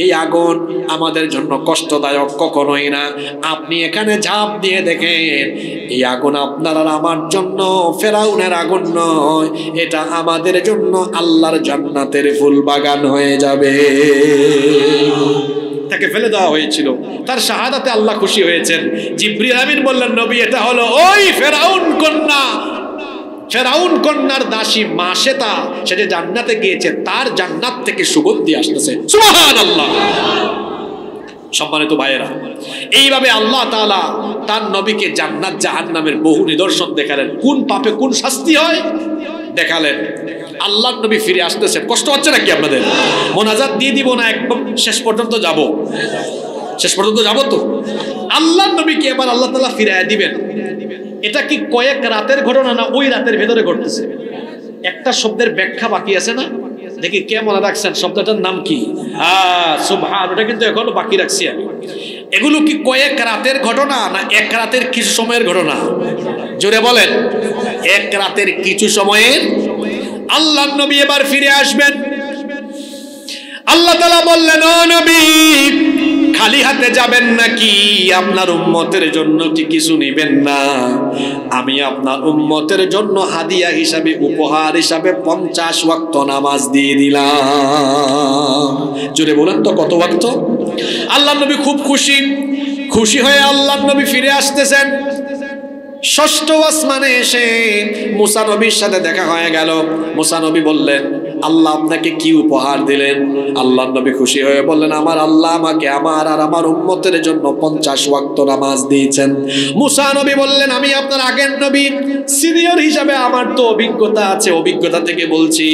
এই আগুন আমাদের জন্য কষ্টদায়ক কখনোই না। আপনি এখানে ঝাঁপ দিয়ে দেখেন, এই আগুন আপনার আর আমার জন্য ফেরাউনের আগুন নয়, এটা আমাদের জন্য আল্লাহর জান্নাতের ফুল বাগান হয়ে যাবে। তাকে ফেলে দেওয়া হয়েছিল, তার শাহাদাতে আল্লাহ খুশি হয়েছেন। জিবরিল আমিন বললেন, নবী এটা হলো ওই ফেরাউন কন্যা, ফেরাউন কন্যার দাসী মাসেতা, সে যে জান্নাতে গিয়েছে, তার জান্নাত থেকে সুগন্ধি আসতেছে। সুবহানাল্লাহ। সম্মানিত ভাইয়েরা, এইভাবে আল্লাহ তাআলা তার নবীকে জান্নাত জাহান্নামের বহু নিদর্শন দেখালেন, কোন পাপে কোন শাস্তি হয় দেখালেন। আল্লাহর নবী ফিরে আসতেছেন, কষ্ট হচ্ছে নাকি আপনাদের? মোনাজাত দিয়ে দিব না একদম শেষ পর্যন্ত যাব? শেষ পর্যন্ত যাব তো? আল্লাহর নবীকে এবার আল্লাহ তাআলা ফিরাইয়া দিবেন। এটা কি কয়েক রাতের ঘটনা না ওই রাতের ভেতরে ঘটতেছে? একটা শব্দের ব্যাখ্যা বাকি আছে না? দেখি কে মনে রাখছেন শব্দটার নাম কি? সুবহান। ওটা কিন্তু এখনো বাকি রাখছি আমি। এগুলো কি কয়েক রাতের ঘটনা না এক রাতের কিছু সময়ের ঘটনা? জোরে বলেন। এক রাতের কিছু সময়ের। আল্লাহর নবী এবার ফিরে আসবেন। আল্লাহ তাআলা বললেন, ও নবী খালি হাতে যাবেন নাকি? আপনার উম্মতের জন্য কি কিছু নেবেন না? আমি আপনার উম্মতের জন্য হাদিয়া হিসাবে, উপহার হিসাবে 50 ওয়াক্ত নামাজ দিয়ে দিলাম। জোরে বলেন তো কত ওয়াক্ত? আল্লাহর নবী খুব খুশি। খুশি হয়ে আল্লাহর নবী ফিরে আসতেছেন। ষষ্ঠ আসমানে এসে মুসা নবীর সাথে দেখা হয়ে গেল। মুসা নবী বললেন, আল্লাহ আপনাকে কি উপহার দিলেন? আল্লাহ নবী খুশি হয়ে বললেন, আমার আল্লাহ আমাকে আমার আর আমার উম্মতের জন্য 50 ওয়াক্ত নামাজ দিয়েছেন। মুসা নবী বললেন, আমি আপনার আগের নবী, সিনিয়র হিসাবে আমার তো অভিজ্ঞতা আছে, অভিজ্ঞতা থেকে বলছি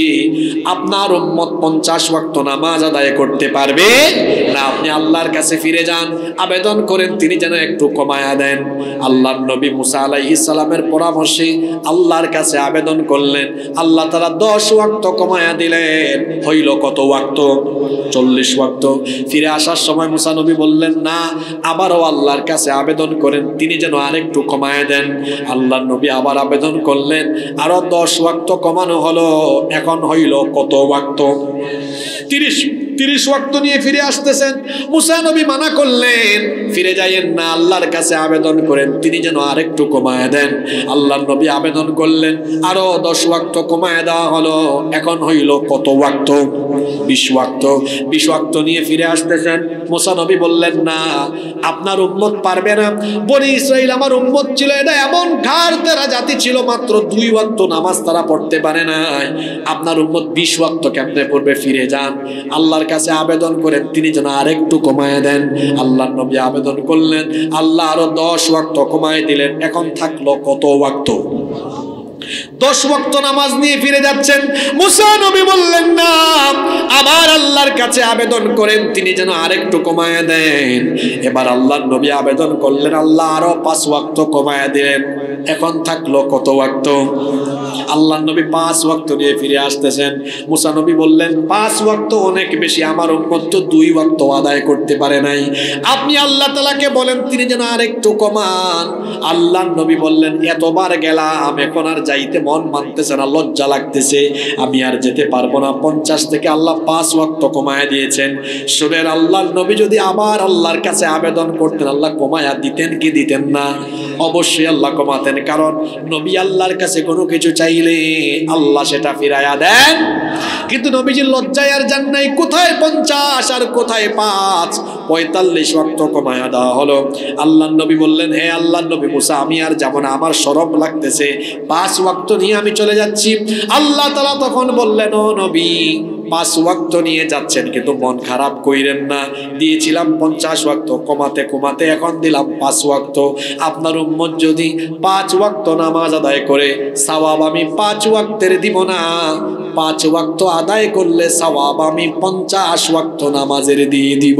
আপনার উম্মত 50 ওয়াক্ত নামাজ আদায় করতে পারবে না। আপনি আল্লাহর কাছে ফিরে যান, আবেদন করেন তিনি যেন একটু কমায়া দেন। আল্লাহর নবী মুসা আলাইহিস সালামের পরামর্শে আল্লাহর কাছে আবেদন করলেন। আল্লাহ তাআলা 10 ওয়াক্ত কমায়া দিলেন। হইল কত ওয়াক্ত? 40 ওয়াক্ত। ফিরে আসার সময় মুসা নবী বললেন, না, আবারও আল্লাহর কাছে আবেদন করেন তিনি যেন আরেকটু কমায় দেন। আল্লাহর নবী আবার আবেদন করলেন, আরো 10 ওয়াক্ত কমানো হলো। এখন হইল কত ওয়াক্ত? 30 ওয়াক্ত নিয়ে ফিরে আসতেছেন। মুসা নবী মানা করলেন, ফিরে যাইয়েন না, আল্লাহর কাছে আবেদন করেন তিনি যেন আরেকটু কমায় দেন। আল্লাহর নবী আবেদন করলেন, আরো 10 ওয়াক্ত কমায় দেওয়া হলো। এখন হইল কত ওয়াক্ত? 20 ওয়াক্ত। 20 ওয়াক্ত নিয়ে ফিরে আসতেছেন। মুসা নবী বললেন, না, আপনার উম্মত পারবে না। বনী ইসরাঈল আমার উম্মত ছিল, এটা এমন ঘাড় তেরা জাতি ছিল, মাত্র 2 ওয়াক্ত নামাজ তারা পড়তে পারে নাই। আপনার উম্মত 20 ওয়াক্ত কেমনে পড়বে? ফিরে যান, আল্লাহর কাছে আবেদন করেন তিনি যেন আরেকটু কমায় দেন। আল্লাহর নবী আবেদন করলেন, আল্লাহ আরো 10 ওয়াক্ত কমায় দিলেন। এখন থাকলো কত ওয়াক্ত? 10 ওয়াক্ত নামাজ নিয়ে ফিরে যাচ্ছেন। মুসা নবী বললেন, না, আবার আল্লাহর কাছে আবেদন করেন তিনি যেন আরেকটু কমায় দেন। এবার আল্লাহর নবী আবেদন করলেন, আল্লাহ আরো 5 ওয়াক্ত কমায় দিলেন। এখন থাকলো কত ওয়াক্ত? আল্লাহর নবী 5 ওয়াক্ত নিয়ে ফিরে আসতেছেন। মুসা নবী বললেন, 5 ওয়াক্ত অনেক বেশি, আমার উম্মত তো 2 ওয়াক্ত আদায় করতে পারে নাই। আপনি আল্লাহ তাআলাকে বলেন তিনি যেন আরেকটু কমান। আল্লাহর নবী বললেন, এতবার গেলাম, এখন আর যাইতে মন মানতেছে না, লজ্জা লাগতেছে, আমি আর যেতে পারবো না। 50 থেকে আল্লাহ 5 ওয়াক্ত কমায় দিয়েছেন। শুনেন, আল্লাহর নবী যদি আবার আল্লাহর কাছে আবেদন করতেন, আল্লাহ কমায়া দিতেন কি দিতেন না? অবশ্যই আল্লাহ কমাতেন, কারণ নবী আল্লাহর কাছে কোনো কিছু চাইলে আল্লাহ সেটা ফিরাইয়া দেন। কিন্তু নবীজির লজ্জায় আর জান নাই, কোথায় 50 আর কোথায় 5, 45 ওয়াক্ত কমায়া দেওয়া হলো। আল্লাহর নবী বললেন, হে আল্লাহর নবী মুসা, আমি আর যাব না, আমার শরম লাগতেছে, 5 ওয়াক্ত নিয়ে আমি চলে যাচ্ছি। আল্লাহ তাআলা তখন বললেন, ও নবী 5 ওয়াক্ত নিয়ে যাচ্ছেন, কিন্তু মন খারাপ কইরেন না, দিয়েছিলাম 50 ওয়াক্ত, কমাতে কমাতে এখন দিলাম 5 ওয়াক্ত। আপনার উম্মত যদি 5 ওয়াক্ত নামাজ আদায় করে, সওয়াব আমি 5 ওয়াক্তের দিব না, 5 ওয়াক্ত আদায় করলে সওয়াব আমি 50 ওয়াক্ত নামাজের দিয়ে দিব।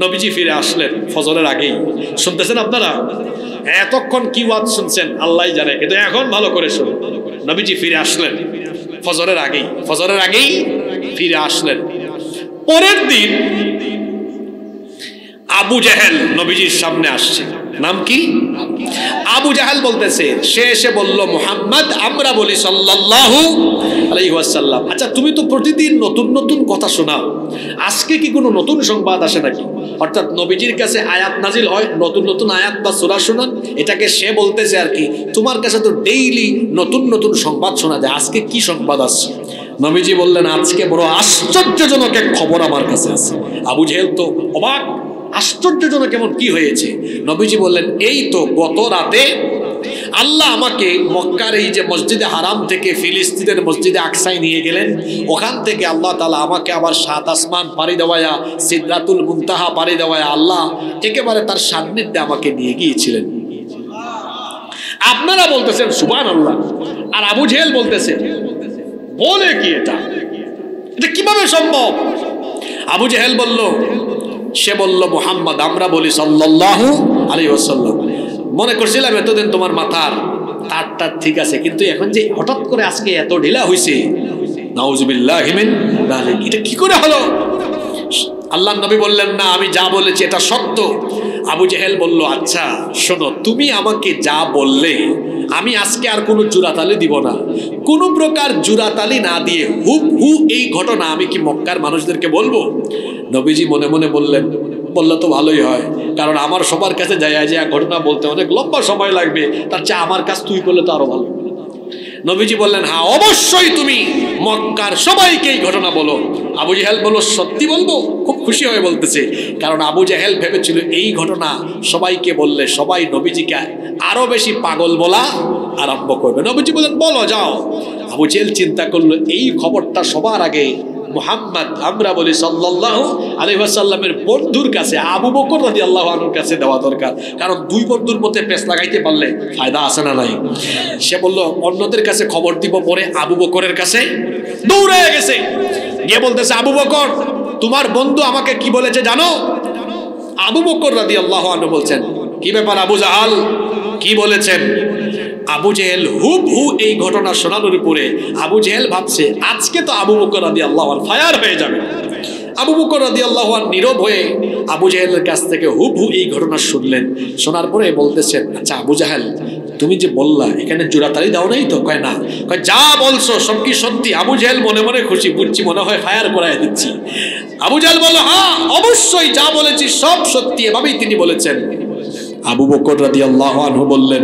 নবীজি ফিরে আসলেন ফজরের আগেই। শুনতেছেন আপনারা? এতক্ষণ কি ওয়াজ শুনছেন আল্লাহই জানে, কিন্তু এখন ভালো করে শুনুন। নবীজি ফিরে আসলেন ফজরের আগেই ফিরে আসলেন। পরের দিন আবু জাহেল নবীজির সামনে আসছে। নাম কি? আবু জাহেল বলতেছে, সে এসে বলল, মুহাম্মদ, আমরা বলি সাল্লাল্লাহু আলাইহি ওয়াসাল্লাম, আচ্ছা তুমি তো প্রতিদিন নতুন নতুন কথা শোনাও, আজকে কি কোনো নতুন সংবাদ আসে নাকি? অর্থাৎ নবীজির কাছে আয়াত নাজিল হয়, নতুন নতুন আয়াত বা সূরা শোনান, এটাকে সে বলতেছে আর কি, তোমার কাছে তো ডেইলি নতুন নতুন সংবাদ শোনা যায়, আজকে কি সংবাদ আসছে? নবীজি বললেন, আজকে বড় আশ্চর্যজনক এক খবর আমার কাছে আছে। আবু জাহেল তো অবাক, আশ্চর্যজনক কেমন, কি হয়েছে? নবীজি বললেন, এই তো গত রাতে আল্লাহ আমাকে মক্কার এই যে মসজিদে হারাম থেকে ফিলিস্তিনের মসজিদে আকসায় নিয়ে গেলেন, ওখান থেকে আল্লাহ তাআলা আমাকে আবার 7 আসমান পাড়ি দেওয়ায়া, সিদরাতুল মুনতাহা পাড়ি দেওয়ায়া আল্লাহ একেবারে তার সান্নিধ্যে আমাকে নিয়ে গিয়েছিলেন। আপনারা বলতেছেন সুবহানাল্লাহ, আর আবু জাহেল বলতেছে, বলে কি এটা কিভাবে সম্ভব? আবু জাহেল বলল, সে বলল, মুহাম্মদ, আমরা বলি সাল্লাল্লাহু আলাইহি ওয়াসাল্লাম, মনে করছিলাম এতদিন তোমার মাথার তারটা ঠিক আছে, কিন্তু এখন যে হঠাৎ করে আজকে এত ঢিলা হইছে, নাউজুবিল্লাহি মিন যালিক, এটা কি করে হলো? আল্লাহর নবী বললেন, না, আমি যা বলেছি এটা সত্য। আবু জাহেল বলল, আচ্ছা শোনো, তুমি আমাকে যা বললে আমি আজকে আর কোনো জুরাতালি দিব না, কোনো প্রকার জুরাতালি না দিয়ে হুবহু এই ঘটনা আমি কি মক্কার মানুষদেরকে বলবো? নবীজি মনে মনে বললেন, বললে তো ভালোই হয়, কারণ আমার সবার কাছে যায় যে ঘটনা বলতে অনেক লম্বা সময় লাগবে, তার চেয়ে আমার কাছে তুই বললে তো আরো ভালো। নবীজি বললেন, হ্যাঁ অবশ্যই তুমি মক্কার সবাইকে এই ঘটনা বলো। আবু জাহেল বলল, সত্যি বলবো? খুব খুশি হয়ে বলতেছে, কারণ আবু জাহেল ভেবেছিল এই ঘটনা সবাইকে বললে সবাই নবীজিকে আরো বেশি পাগল বলা আরম্ভ করবে। নবীজি বললেন, বলো, যাও। আবু জাহেল চিন্তা করলো, এই খবরটা সবার আগে মুহাম্মদ, আমরা বলি সাল্লাল্লাহু আলাইহি ওয়াসাল্লামের বন্ধুর কাছে, আবু বকর রাদিয়াল্লাহু আনহুর কাছে দেওয়া দরকার, কারণ দুই বন্ধুর মধ্যে পেছ লাগাইতে পারলে ফায়দা আছে না নাই? সে বলল, অন্যদের কাছে খবর দিব, পরে আবু বকরের কাছে দৌড়ে গেছে, গিয়ে বলতেছে, আবু বকর, তোমার বন্ধু আমাকে কি বলেছে জানো? আবু বকর রাদিয়াল্লাহু আনহু বলছেন, কি ব্যাপার আবু জাহাল, কি বলেছেন? আবু জাহেল হুবহু এই ঘটনা শোনানোর পরে আবু জাহেল ভাবছে, আজকে তো আবু বকর রাদিয়াল্লাহু আনহু ফায়ার হয়ে যাবে। আবু বকর রাদিয়াল্লাহু আনহু নীরব হয়ে আবু জাহেলের কাছ থেকে হুবহু এই ঘটনা শুনলেন। শোনার পরে বলতেছেন, আচ্ছা আবু জাহেল, তুমি যে বললা এখানে জোড়াতালি দাও নাই তো? কয় না। কয়, যা বলছো সব কি সত্যি? আবু জাহেল মনে মনে খুশি, বুঝছি মনে হয় ফায়ার করায় দিচ্ছি। আবু জাহেল বলল, হ্যাঁ অবশ্যই যা বলেছি সব সত্যি, এভাবেই তিনি বলেছেন। আবু বকর রাদিয়াল্লাহু আনহু বললেন,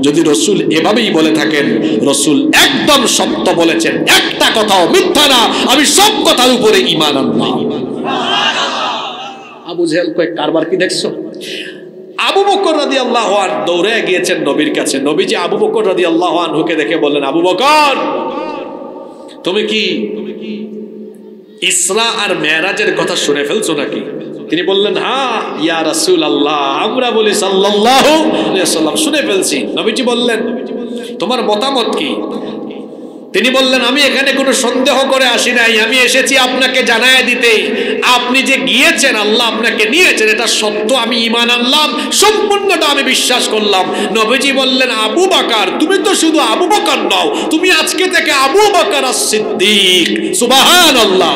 যদি রাসূল এভাবেই বলে থাকেন, রাসূল একদম সত্য বলেছেন, একটা কথাও মিথ্যা না, আমি সব কথার উপরে ঈমান আনলাম। আবু জাহেল কয়, কারবার কি দেখছো? আবু বকর রাদিয়াল্লাহু আনহু দৌড়ে গিয়েছেন নবীর কাছে। নবীজি আবু বকর রাদিয়াল্লাহু আনহুকে দেখে বললেন, আবু বকর, তুমি কি ইসরা আর মেরাজের কথা শুনে ফেলছো নাকি? তিনি বললেন, হ্যাঁ ইয়া রাসূলুল্লাহ, আমরা বলি সাল্লাল্লাহু আলাইহি ওয়াসাল্লাম শুনে ফেলছি। নবীজি বললেন, তোমার মতামত কি? তিনি বললেন, আমি এখানে কোনো সন্দেহ করে আসি নাই, আমি এসেছি আপনাকে জানায় দিতে, আপনি যে গিয়েছেন আল্লাহ আপনাকে নিয়েছেন, এটা সত্য, আমি ঈমান আনলাম, সম্পূর্ণটা আমি বিশ্বাস করলাম। নবীজি বললেন, আবু বকর, তুমি তো শুধু আবু বকর নও, তুমি আজকে থেকে আবু বকর as-সিদ্দিক। সুবহানাল্লাহ।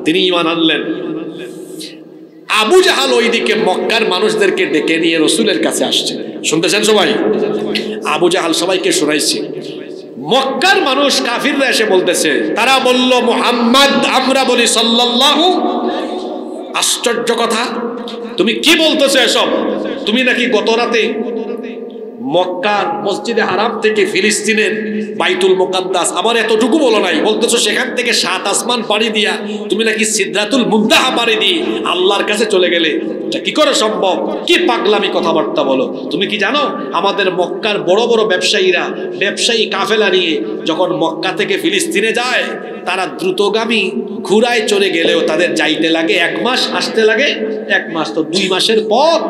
তিনি ঈমান আনলেন। আবু জাহাল ওইদিকে মক্কার মানুষদেরকে ডেকে নিয়ে রাসূলের কাছে আসছে। শুনতেছেন সবাই? আবু জাহাল সবাইকে শোনাইছে। মক্কার মানুষ কাফিররা এসে বলতেছে, তারা বলল, মুহাম্মদ, আমরা বলি সাল্লাল্লাহু। আশ্চর্য কথা, তুমি কি বলতেছো এসব? তুমি নাকি গত রাতে মক্কার মসজিদে হারাম থেকে ফিলিস্তিনের বাইতুল মুকাদ্দাস, আবার এতটুকু বলো নাই, বলতেছো সেখান থেকে 7 আসমান পাড়ি দিয়া তুমি নাকি সিদরাতুল মুনতাহা পাড়ি দিয়ে আল্লাহর কাছে চলে গেলে। এটা কি করে সম্ভব? কি পাগলামি কথাবার্তা বলো। তুমি কি জানো, আমাদের মক্কার বড় বড় ব্যবসায়ী কাফেলা নিয়ে যখন মক্কা থেকে ফিলিস্তিনে যায়, তারা দ্রুতগামী ঘোড়ায় চড়ে গেলেও তাদের যাইতে লাগে 1 মাস, আসতে লাগে 1 মাস, তো 2 মাসের পথ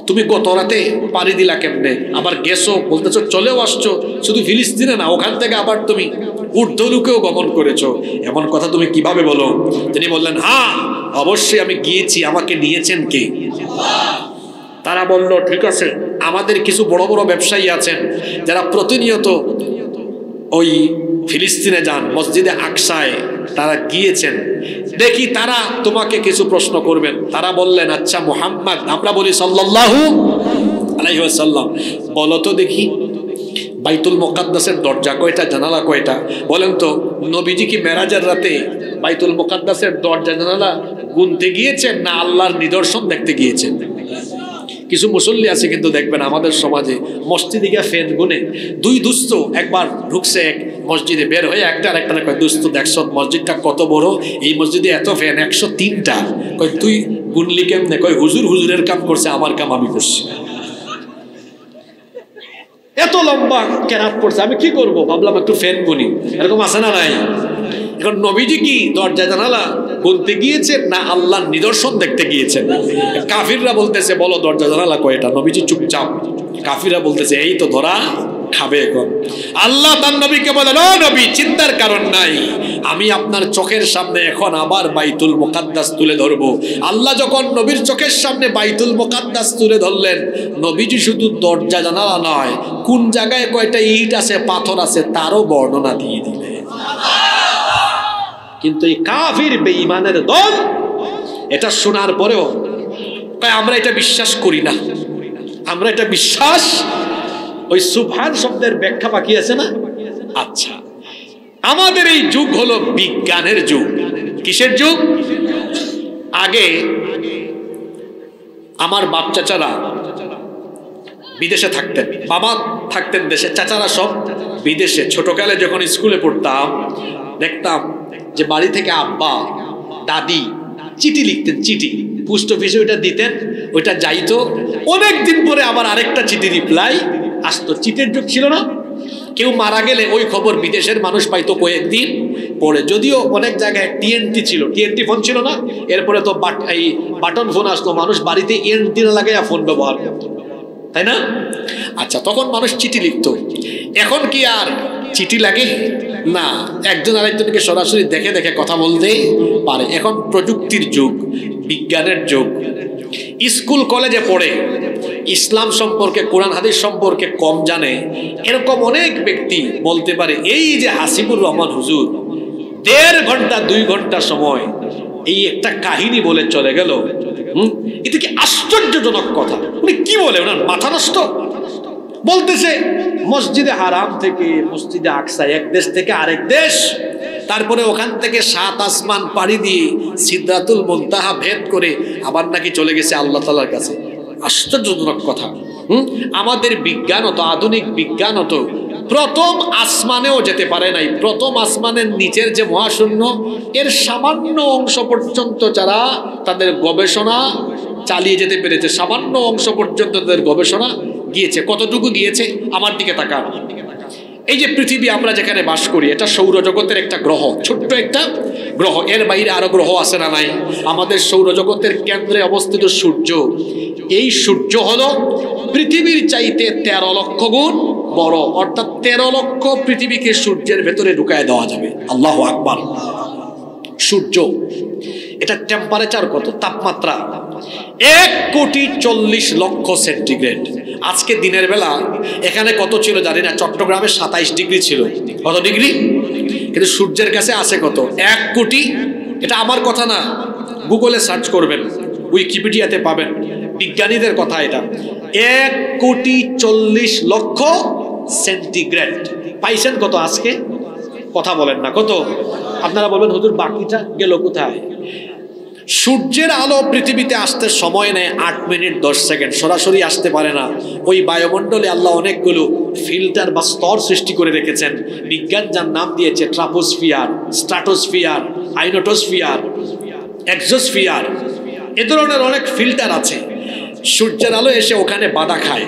তুমি গত রাতে পাড়ি দিলা কেমনে, আবার গেছো, বলতেছো চলেও আসছো, শুধু ফিলিস্তিনে না, ওখান থেকে আবার তুমি ঊর্ধ্বলোকেও গমন করেছো, এমন কথা তুমি কিভাবে বলো? তিনি বললেন, হ্যাঁ অবশ্যই আমি গিয়েছি, আমাকে নিয়েছেন কে? তারা বলল, ঠিক আছে, আমাদের কিছু বড় বড় ব্যবসায়ী আছেন যারা প্রতিনিয়ত ওই ফিলিস্তিনে যান, মসজিদে আকসায় তারা গিয়েছেন, দেখি তারা তোমাকে কিছু প্রশ্ন করবেন। তারা বললেন, আচ্ছা মুহাম্মদ, আমরা বলি সাল্লাল্লাহু আলাইহি ওয়াসাল্লাম, বলো তো দেখি বাইতুল মুকাদ্দাসের দরজা কয়টা, জানালা কয়টা? বলেন তো, নবীজি কি মেরাজের রাতে বাইতুল মুকাদ্দাসের দরজা জানালা গুনতে গিয়েছেন, না আল্লাহর নিদর্শন দেখতে গিয়েছেন? কিছু মুসল্লি আছে কিন্তু দেখবেন আমাদের সমাজে মসজিদে গিয়ে ফ্যান গুনে, দুই দুস্থ একবার ঢুকছে এক মসজিদে, বের হয়ে একটা আর একটা কয়, দুস্থ দেখছো মসজিদটা কত বড়, এই মসজিদে এত ফ্যান 103টা, কয় তুই গুনলি কেমনে? কয় হুজুর হুজুরের কাম করছে, আমার কাম আমি করছি। এত লম্বা কেরাত পড়ছে, আমি কি করব, ভাবলাম একটু ফ্যান গুনি। এরকম আছে না নাই? এখন নবীজি কি দরজা জানালা গুনতে গিয়েছেন, না আল্লাহর নিদর্শন দেখতে গিয়েছেন? কাফিররা বলতেছে, বলো দরজা জানালা কয়টা? নবীজি চুপচাপ। কাফিররা বলতেছে, এই তো ধরা খাবে এখন। আল্লাহ তার নবীকে বলেন, ও নবী, চিন্তার কারণ নাই, আমি আপনার চোখের সামনে এখন আবার বাইতুল মুকাদ্দাস তুলে ধরবো। আল্লাহ যখন নবীর চোখের সামনে বাইতুল মুকাদ্দাস তুলে ধরলেন, নবীজি শুধু দরজা জানালা নয়, কোন জায়গায় কয়টা ইট আছে, পাথর আছে, তারও বর্ণনা দিয়ে দিলেন। কিন্তু এই কাফির বেঈমানের দল এটা শোনার পরেও আমরা এটা বিশ্বাস করি না, আমরা এটা বিশ্বাস, ওই সুবহান শব্দের ব্যাখ্যা বাকি আছে না? আচ্ছা, আমাদের এই যুগ হলো বিজ্ঞানের যুগ। কিসের যুগ? আগে আমার বাপ চাচারা বিদেশে থাকতেন, বাবা থাকতেন দেশে, চাচারা সব বিদেশে। ছোটকালে যখন স্কুলে পড়তাম দেখতাম যে বাড়ি থেকে আব্বা দাদি চিঠি লিখতেন, চিঠি পোস্ট অফিসে ওইটা দিতেন, ওইটা যাইতো, অনেক দিন পরে আবার আরেকটা চিঠি রিপ্লাই আসতো। চিঠির যুগ ছিল না, কেউ মারা গেলে ওই খবর বিদেশের মানুষ পাইতো কয়েকদিন পরে। যদিও অনেক জায়গায় টিএনটি ছিল, টিএনটি ফোন ছিল না, এরপরে তো এই বাটন ফোন আসতো, মানুষ বাড়িতে এনটি না লাগাইয়া ফোন ব্যবহার করতো, তাই না? আচ্ছা, তখন মানুষ চিঠি লিখতো। এখন কি আর চিঠি লাগে? না, একজন আরেকজনকে সরাসরি দেখে দেখে কথা বলতে পারে। এখন প্রযুক্তির যুগ, বিজ্ঞানের যুগ। স্কুল কলেজে পড়ে ইসলাম সম্পর্কে, কোরআন হাদিস সম্পর্কে কম জানে, এরকম অনেক ব্যক্তি বলতে পারে, এই যে হাসিবুর রহমান হুজুর 1.5 ঘন্টা 2 ঘন্টা সময় এই একটা কাহিনী বলে চলে গেল, এটা কি আশ্চর্যজনক কথা, উনি কি বলে, ওনার মাথা নষ্ট। বলতেছে মসজিদে হারাম থেকে মসজিদে আকসা, এক দেশ থেকে আরেক দেশ, তারপরে ওখান থেকে 7 আসমান পাড়ি দিয়ে সিদরাতুল মুনতাহা ভেদ করে আবার নাকি চলে গেছে আল্লাহ তাআলার কাছে। আশ্চর্যজনক কথা। আমাদের বিজ্ঞান তো, আধুনিক বিজ্ঞান তো প্রথম আসমানেও যেতে পারে নাই। প্রথম আসমানের নিচের যে মহাশূন্য, এর সামান্য অংশ পর্যন্ত যারা তাদের গবেষণা চালিয়ে যেতে পেরেছে, সামান্য অংশ পর্যন্ত তাদের গবেষণা গিয়েছে। কতটুকু গিয়েছে? আমার দিকে তাকান। এই যে পৃথিবী, আমরা যেখানে বাস করি, এটা সৌরজগতের একটা গ্রহ, ছোট্ট একটা গ্রহ। এর বাইরে আরো গ্রহ আছে না নাই? আমাদের সৌরজগতের কেন্দ্রে অবস্থিত সূর্য, এই সূর্য হলো পৃথিবীর চাইতে 13 লক্ষ গুণ বড়, অর্থাৎ 13 লক্ষ পৃথিবীকে সূর্যের ভেতরে ঢুকায় দেওয়া যাবে। আল্লাহু আকবার। সূর্য, এটা টেম্পারেচার কত, তাপমাত্রা 1,40,00,000 সেন্টিগ্রেড। আজকে দিনের বেলা এখানে কত ছিল জানি না, চট্টগ্রামে 27 ডিগ্রি ছিল। কত ডিগ্রি? কিন্তু সূর্যের কাছে আছে কত? 1 কোটি। এটা আমার কথা না, গুগলে সার্চ করবেন, উইকিপিডিয়াতে পাবেন, বিজ্ঞানীদের কথা এটা। 1,40,00,000 সেন্টিগ্রেড। পাইছেন কত আজকে? কথা বলেন না, কত? আপনারা বলবেন হুজুর বাকিটা গেল কোথায়? সূর্যের আলো পৃথিবীতে আসতে সময় নেয় 8 মিনিট 10 সেকেন্ড, সরাসরি আসতে পারে না। ওই বায়ুমণ্ডলে আল্লাহ অনেকগুলো ফিল্টার বা স্তর সৃষ্টি করে রেখেছেন। বিজ্ঞান যার নাম দিয়েছে ট্রাপোস্ফিয়ার, স্ট্রাটোস্ফিয়ার, আইনোটোস্ফিয়ার, এক্সোস্ফিয়ার, এ ধরনের অনেক ফিল্টার আছে। সূর্যের আলো এসে ওখানে বাধা খায়,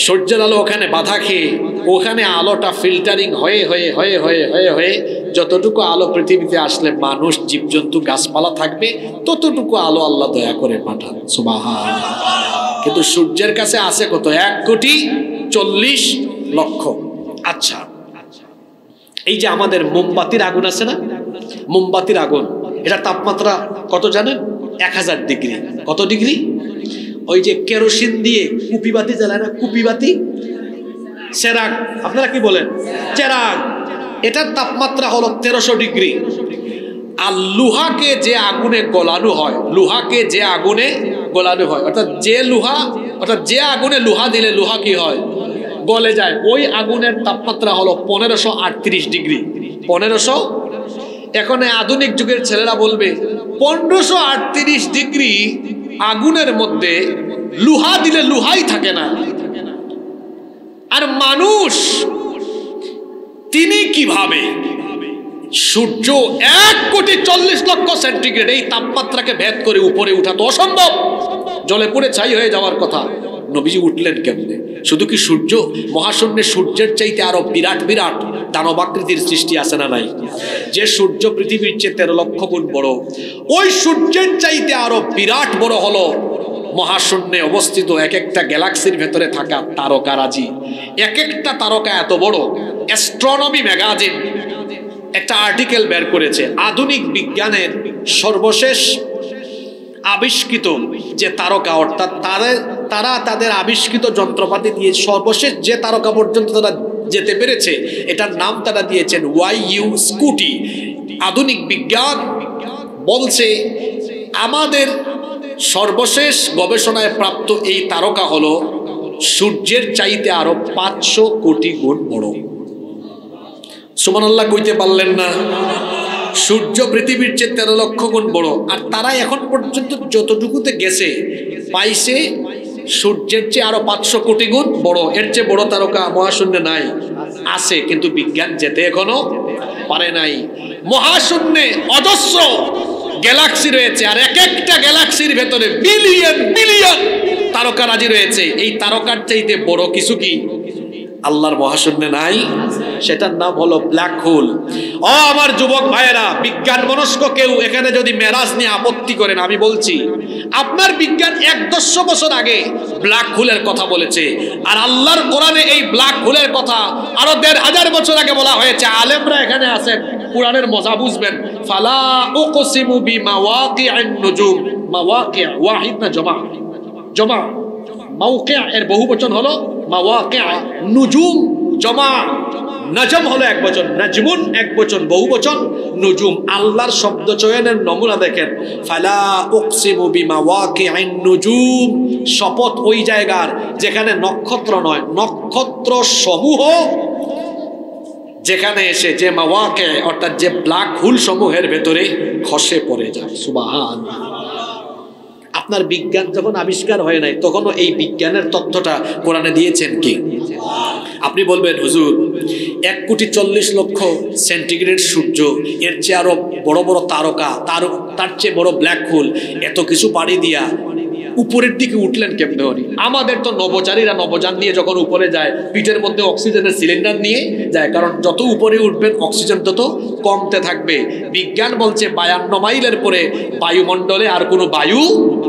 সূর্যের আলো ওখানে বাধা খেয়ে ওখানে আলোটা ফিল্টারিং হয়ে হয়ে হয়ে হয়ে হয়ে হয়ে যতটুকু আলো পৃথিবীতে আসলে মানুষ, জীবজন্তু, গাছপালা থাকবে, ততটুকু আলো আল্লাহ দয়া করে পাঠান। সুবহানাল্লাহ। কিন্তু সূর্যের কাছে আছে কত? 1,40,00,000,000। আচ্ছা, এই যে আমাদের মোমবাতির আগুন আছে না, মোমবাতির আগুন, এটা তাপমাত্রা কত জানেন? 1000 ডিগ্রি। কত ডিগ্রি? ওই যে কেরোসিন দিয়ে কুপিবাতি জ্বালায় না, কুপিবাতি, চেরাগ, আপনারা কি বলেন? চেরাগ, এটার তাপমাত্রা হলো 1300 ডিগ্রি। আর লোহাকে যে আগুনে গলানো হয়, লোহাকে যে আগুনে গলানো হয়, অর্থাৎ যে আগুনে লোহা দিলে লোহা কি হয়? গলে যায়। ওই আগুনের তাপমাত্রা হলো 1538 ডিগ্রি। 1500। এখন আধুনিক যুগের ছেলেরা বলবে 1538 ডিগ্রি আগুনের মধ্যে লোহা দিলে লোহাই থাকে না। আর মানুষ তিনি কিভাবে সূর্য 1,40,00,000 সেন্টিগ্রেড এই তাপমাত্রাকে ভেদ করে উপরে উঠা তো অসম্ভব, জলে পুড়ে ছাই হয়ে যাওয়ার কথা। নবীজি উঠলেন কেমনে? শুধু কি সূর্য, মহাশূন্যে সূর্যের চাইতে আরো বিরাট বিরাট দানবাকৃতির সৃষ্টি আছে না নাই? যে সূর্য পৃথিবীর চেয়ে 13 লক্ষ গুণ বড়, ওই সূর্যের চাইতে আরো বিরাট বড় হলো মহাশূন্যে অবস্থিত এক একটা গ্যালাক্সির ভেতরে থাকা তারকারাজি। এক একটা তারকা এত বড়। অ্যাস্ট্রোনমি ম্যাগাজিন একটা আর্টিকেল বের করেছে, আধুনিক বিজ্ঞানের সর্বশেষ আবিষ্কৃত যে তারকা, অর্থাৎ তারা তাদের আবিষ্কৃত যন্ত্রপাতি দিয়ে সর্বশেষ যে তারকা পর্যন্ত তারা যেতে পেরেছে, এটার নাম তারা দিয়েছেন YU স্কুটি। আধুনিক বিজ্ঞান বলছে আমাদের সর্বশেষ গবেষণায় প্রাপ্ত এই তারকা হলো সূর্যের চাইতে আরো 500 কোটি গুণ বড়। সুবহানাল্লাহ কইতে পারলেন না? সূর্য পৃথিবীর চেয়ে 13 লক্ষ গুণ বড়। আর তারা এখন পর্যন্ত যতটুকুতে গেছে পাইছে সূর্যের চেয়ে আরো 500 কোটি গুণ বড়। এর চেয়ে বড় তারকা মহাশূন্যে নাই, আছে কিন্তু বিজ্ঞান যেতে এখনো পারে নাই। মহাশূন্যে অজস্র গ্যালাক্সি রয়েছে, আর এক একটা গ্যালাক্সির ভেতরে বিলিয়ন বিলিয়ন তারকারাজি রয়েছে। এই তারকার চাইতে বড় কিছু কি আল্লাহর মহাশূন্যে নাই? সেটার নাম হলো ব্ল্যাক হোল। ও আমার যুবক ভাইয়েরা, বিজ্ঞান মনস্ক কেউ এখানে যদি মেরাজ নিয়ে আপত্তি করেন, আমি বলছি আপনার বিজ্ঞান 100 বছর আগে ব্ল্যাক হোলের কথা বলেছে, আর আল্লাহর কোরআনে এই ব্ল্যাক হোলের কথা আরো 1500 বছর আগে বলা হয়েছে। আলেমরা এখানে আছেন, কোরআনের মজা বুঝবেন। ফালা উকসিমু বিমাওয়াকিআন নুজুম, মাওয়াকি' ওয়াহিদ না জমা? জমা। মাওকি' এর বহুবচন হলো মাওয়াকি', নুজুম জমা, নজম হলো এক বচন, নাজমুন এক বচন, বহুবচন নুজুম। আল্লাহর শব্দ চয়নের নমুনা দেখেন। ফালা উকসিমু বিমাওয়াকিআন নুজুম, শপথ ওই জায়গার যেখানে নক্ষত্র নয়, নক্ষত্র সমূহ যেখানে এসে যে মাওয়াকি' অর্থাৎ যে ব্ল্যাক হোল সমূহের ভেতরে খসে পড়ে যায়। সুবহানাল্লাহ। আপনার বিজ্ঞান যখন আবিষ্কার হয় নাই তখনও এই বিজ্ঞানের তথ্যটা কোরআনে দিয়েছেন কি? আপনি বলবেন হুজুর 1,40,00,000 সেন্টিগ্রেড সূর্য, এর চেয়ে আরো বড় বড় তারকা, তার চেয়ে বড় ব্ল্যাক হোল, এত কিছু পাড়ি দিয়া উপরের দিকে উঠলেন কেমনে? আমাদের তো নবচারীরা নবযান নিয়ে যখন উপরে যায় পিঠের মধ্যে অক্সিজেনের সিলিন্ডার নিয়ে যায়, কারণ যত উপরে উঠবেন অক্সিজেন তত কমতে থাকবে। বিজ্ঞান বলছে 52 মাইলের পরে বায়ুমণ্ডলে আর কোনো বায়ু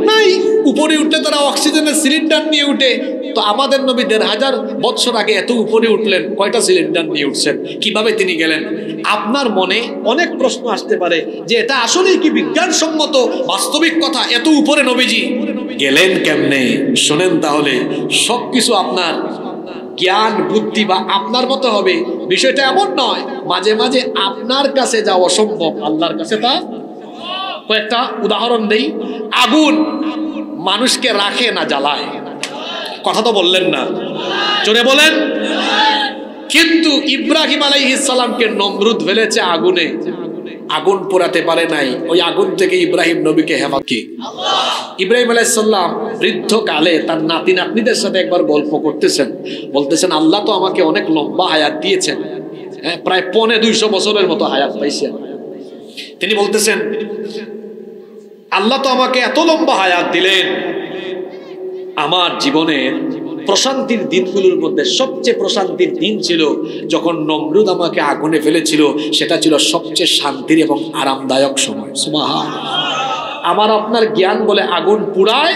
নাই। উপরে উঠলে তারা অক্সিজেনের সিলিন্ডার নিয়ে উঠে। তো আমাদের নবী 1500 বছর আগে এত উপরে উঠলেন, কয়টা সিলিন্ডার নিয়ে উঠছেন? কিভাবে তিনি গেলেন? আপনার মনে অনেক প্রশ্ন আসতে পারে যে এটা আসলেই কি বিজ্ঞানসম্মত বাস্তবিক কথা, এত উপরে নবীজি গেলেন কেমনে? শোনেন তাহলে, সবকিছু আপনার জ্ঞান বুদ্ধি বা আপনার মতো হবে বিষয়টা এমন নয়। মাঝে মাঝে আপনার কাছে যা অসম্ভব আল্লাহর কাছে তা। কয়েকটা উদাহরণ দেই। আগুন মানুষকে রাখে না, জ্বালায়। কথা তো বললেন না, জোরে বলেন। কিন্তু ইব্রাহিম আলাইহিস সালামকে নমরুদ ফেলেছে আগুনে, আগুন পোড়াতে পারে নাই। ওই আগুন থেকে ইব্রাহিম নবীকে হেফাজত কি? ইব্রাহিম আলাইহিস সালাম বৃদ্ধ কালে তার নাতি নাতনিদের সাথে একবার গল্প করতেছেন, বলতেছেন আল্লাহ তো আমাকে অনেক লম্বা হায়াত দিয়েছেন, প্রায় 250 বছরের মতো হায়াত পাইছেন। তিনি বলতেছেন আল্লাহ তো আমাকে এত লম্বা হায়াত দিলেন, আমার জীবনের প্রশান্তির দিনগুলোর মধ্যে সবচেয়ে প্রশান্তির দিন ছিল যখন নমরুদ আমাকে আগুনে ফেলেছিল। সেটা ছিল সবচেয়ে শান্তির এবং আরামদায়ক সময়। সুবহানাল্লাহ। আমার আপনার জ্ঞান বলে আগুন পুড়ায়,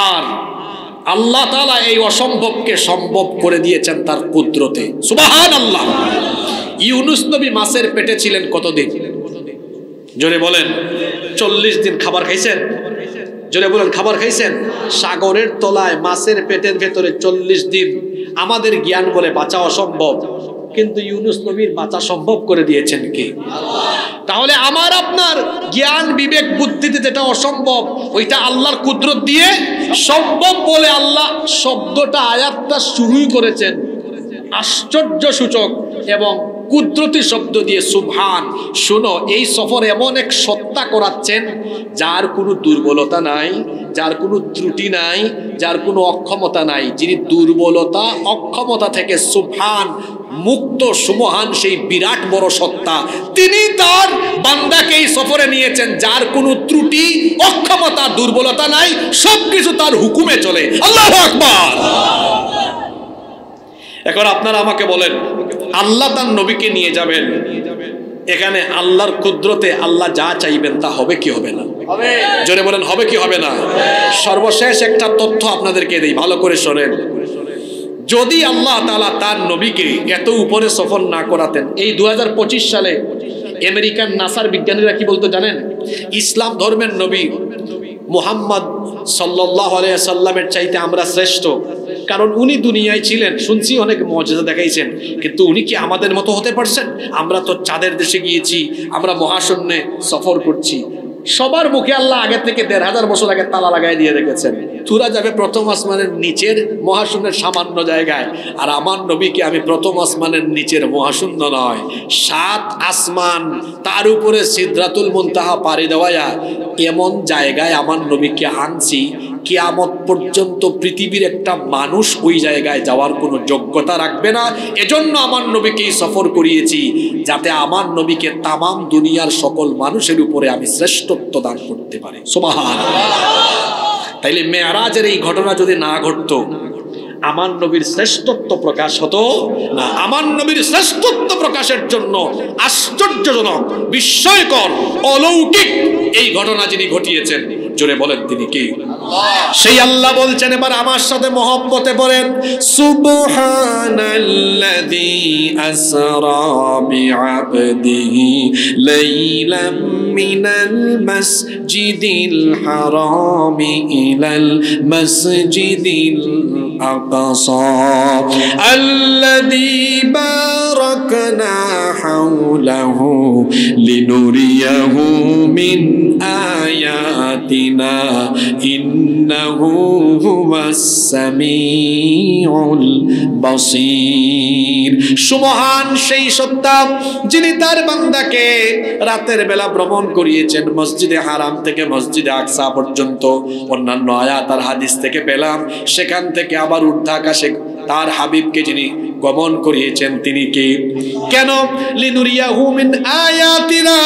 আর আল্লাহ তাআলা এই অসম্ভবকে সম্ভব করে দিয়েছেন তার কুদরতে। সুবহানাল্লাহ। ইউনুস নবী মাছের পেটে ছিলেন কতদিন? জোরে বলেন। 40 দিন। খাবার খাইছেন? জোরে বলেন, খাবার খাইছেন? সাগরের তলায় মাছের পেটের ভেতরে 40 দিন। আমাদের জ্ঞান বলে বাঁচা অসম্ভব, কিন্তু ইউনুস নবীর বাঁচা সম্ভব করে দিয়েছেন কে? তাহলে আমার আপনার জ্ঞান বিবেক বুদ্ধিতে যেটা অসম্ভব, ওইটা আল্লাহর কুদরত দিয়ে সম্ভব বলে আল্লাহ শব্দটা, আয়াতটা শুরুই করেছেন আশ্চর্য সূচক এবং কুদরতি শব্দ দিয়ে, সুবহান। শোনো, এই সফর এমন এক সত্তা করাচ্ছেন যার কোনো দুর্বলতা নাই, যার কোনো ত্রুটি নাই, যার কোনো অক্ষমতা নাই। যিনি দুর্বলতা অক্ষমতা থেকে সুবহান মুক্ত সুমহান, সেই বিরাট বড় সত্তা, তিনি তার বান্দাকে এই সফরে নিয়েছেন যার কোনো ত্রুটি অক্ষমতা দুর্বলতা নাই, সবকিছু তার হুকুমে চলে। আল্লাহু আকবার। এখন আপনারা আমাকে বলেন, আল্লাহ তার নবীকে নিয়ে যাবেন, এখানে আল্লাহর কুদরতে আল্লাহ যা চাইবেন তা হবে কি হবে না? জোরে বলেন, হবে কি হবে না? সর্বশেষ একটা তথ্য আপনাদেরকে দেই, ভালো করে শোনেন। যদি আল্লাহ তাআলা তার নবীকে এত উপরে সফর না করাতেন, এই 2025 সালে আমেরিকান নাসার বিজ্ঞানীরা কি বলতো জানেন? ইসলাম ধর্মের নবী মুহাম্মদ সাল্লাল্লাহু আলাইহি সাল্লামের চাইতে আমরা শ্রেষ্ঠ, কারণ উনি দুনিয়ায় ছিলেন, শুনছি অনেক মুআজিজা দেখাইছেন, কিন্তু উনি কি আমাদের মতো হতে পারছেন? আমরা তো চাঁদের দেশে গিয়েছি, আমরা মহাশূন্যে সফর করছি। সবার মুখে আল্লাহ আগে থেকে 1500 বছর আগে তালা লাগাই দিয়ে রেখেছেন, তুরা যাবে প্রথম আসমানের নিচের মহাশূন্যের সামান্য জায়গায়, আর আমার নবীকে আমি প্রথম আসমানের নিচের মহাশূন্য নয়, 7 আসমান, তার উপরে সিদরাতুল মুনতাহা পাড়ি দেওয়া এমন জায়গায় আমার নবীকে আনছি, কিয়ামত পর্যন্ত পৃথিবীর একটা মানুষ ওই জায়গায় যাওয়ার কোনো যোগ্যতা রাখবে না। এজন্য আমার নবীকে সফর করিয়েছি, যাতে আমার নবীকে তামাম দুনিয়ার সকল মানুষের উপরে আমি শ্রেষ্ঠত্ব দান করতে পারি। সুবহানাল্লাহ। তাইলে মেরাজের এই ঘটনা যদি না ঘটতো, আমার নবীর শ্রেষ্ঠত্ব প্রকাশ হতো না। আমার নবীর শ্রেষ্ঠত্ব প্রকাশের জন্য আশ্চর্যজনক, বিস্ময়কর, অলৌকিক এই ঘটনা যিনি ঘটিয়েছেন, জোরে বলেন তিনি কি? সেই আল্লাহ বলছেন, এবার আমার সাথে মহব্বতে পড়েন, সুবহানাল্লাযী আসরা বিআবদিহি লাইলাম মিনাল মাসজিদিল হারামি ইলাল মাসজিদিল আকসা আল্লাযী বারাকনা হাওলাহু লিনুরিয়াহু মিন আয়াতিনা ইন্নাহু হুয়াস সামিউল বাসীর। সুবহান সেই সত্তা যিনি তার বান্দাকে রাতের বেলা ভ্রমণ করিয়েছেন মসজিদে হারাম থেকে মসজিদে আকসা পর্যন্ত। অন্যান্য আয়াত আর হাদিস থেকে পেলাম, সেখান থেকে আবার ঊর্ধ্বাকাশে তার হাবিবকে যিনি গমন করিয়েছেন তিনি কি? কেন? লিনুরিয়াহু মিন আয়াতিনা,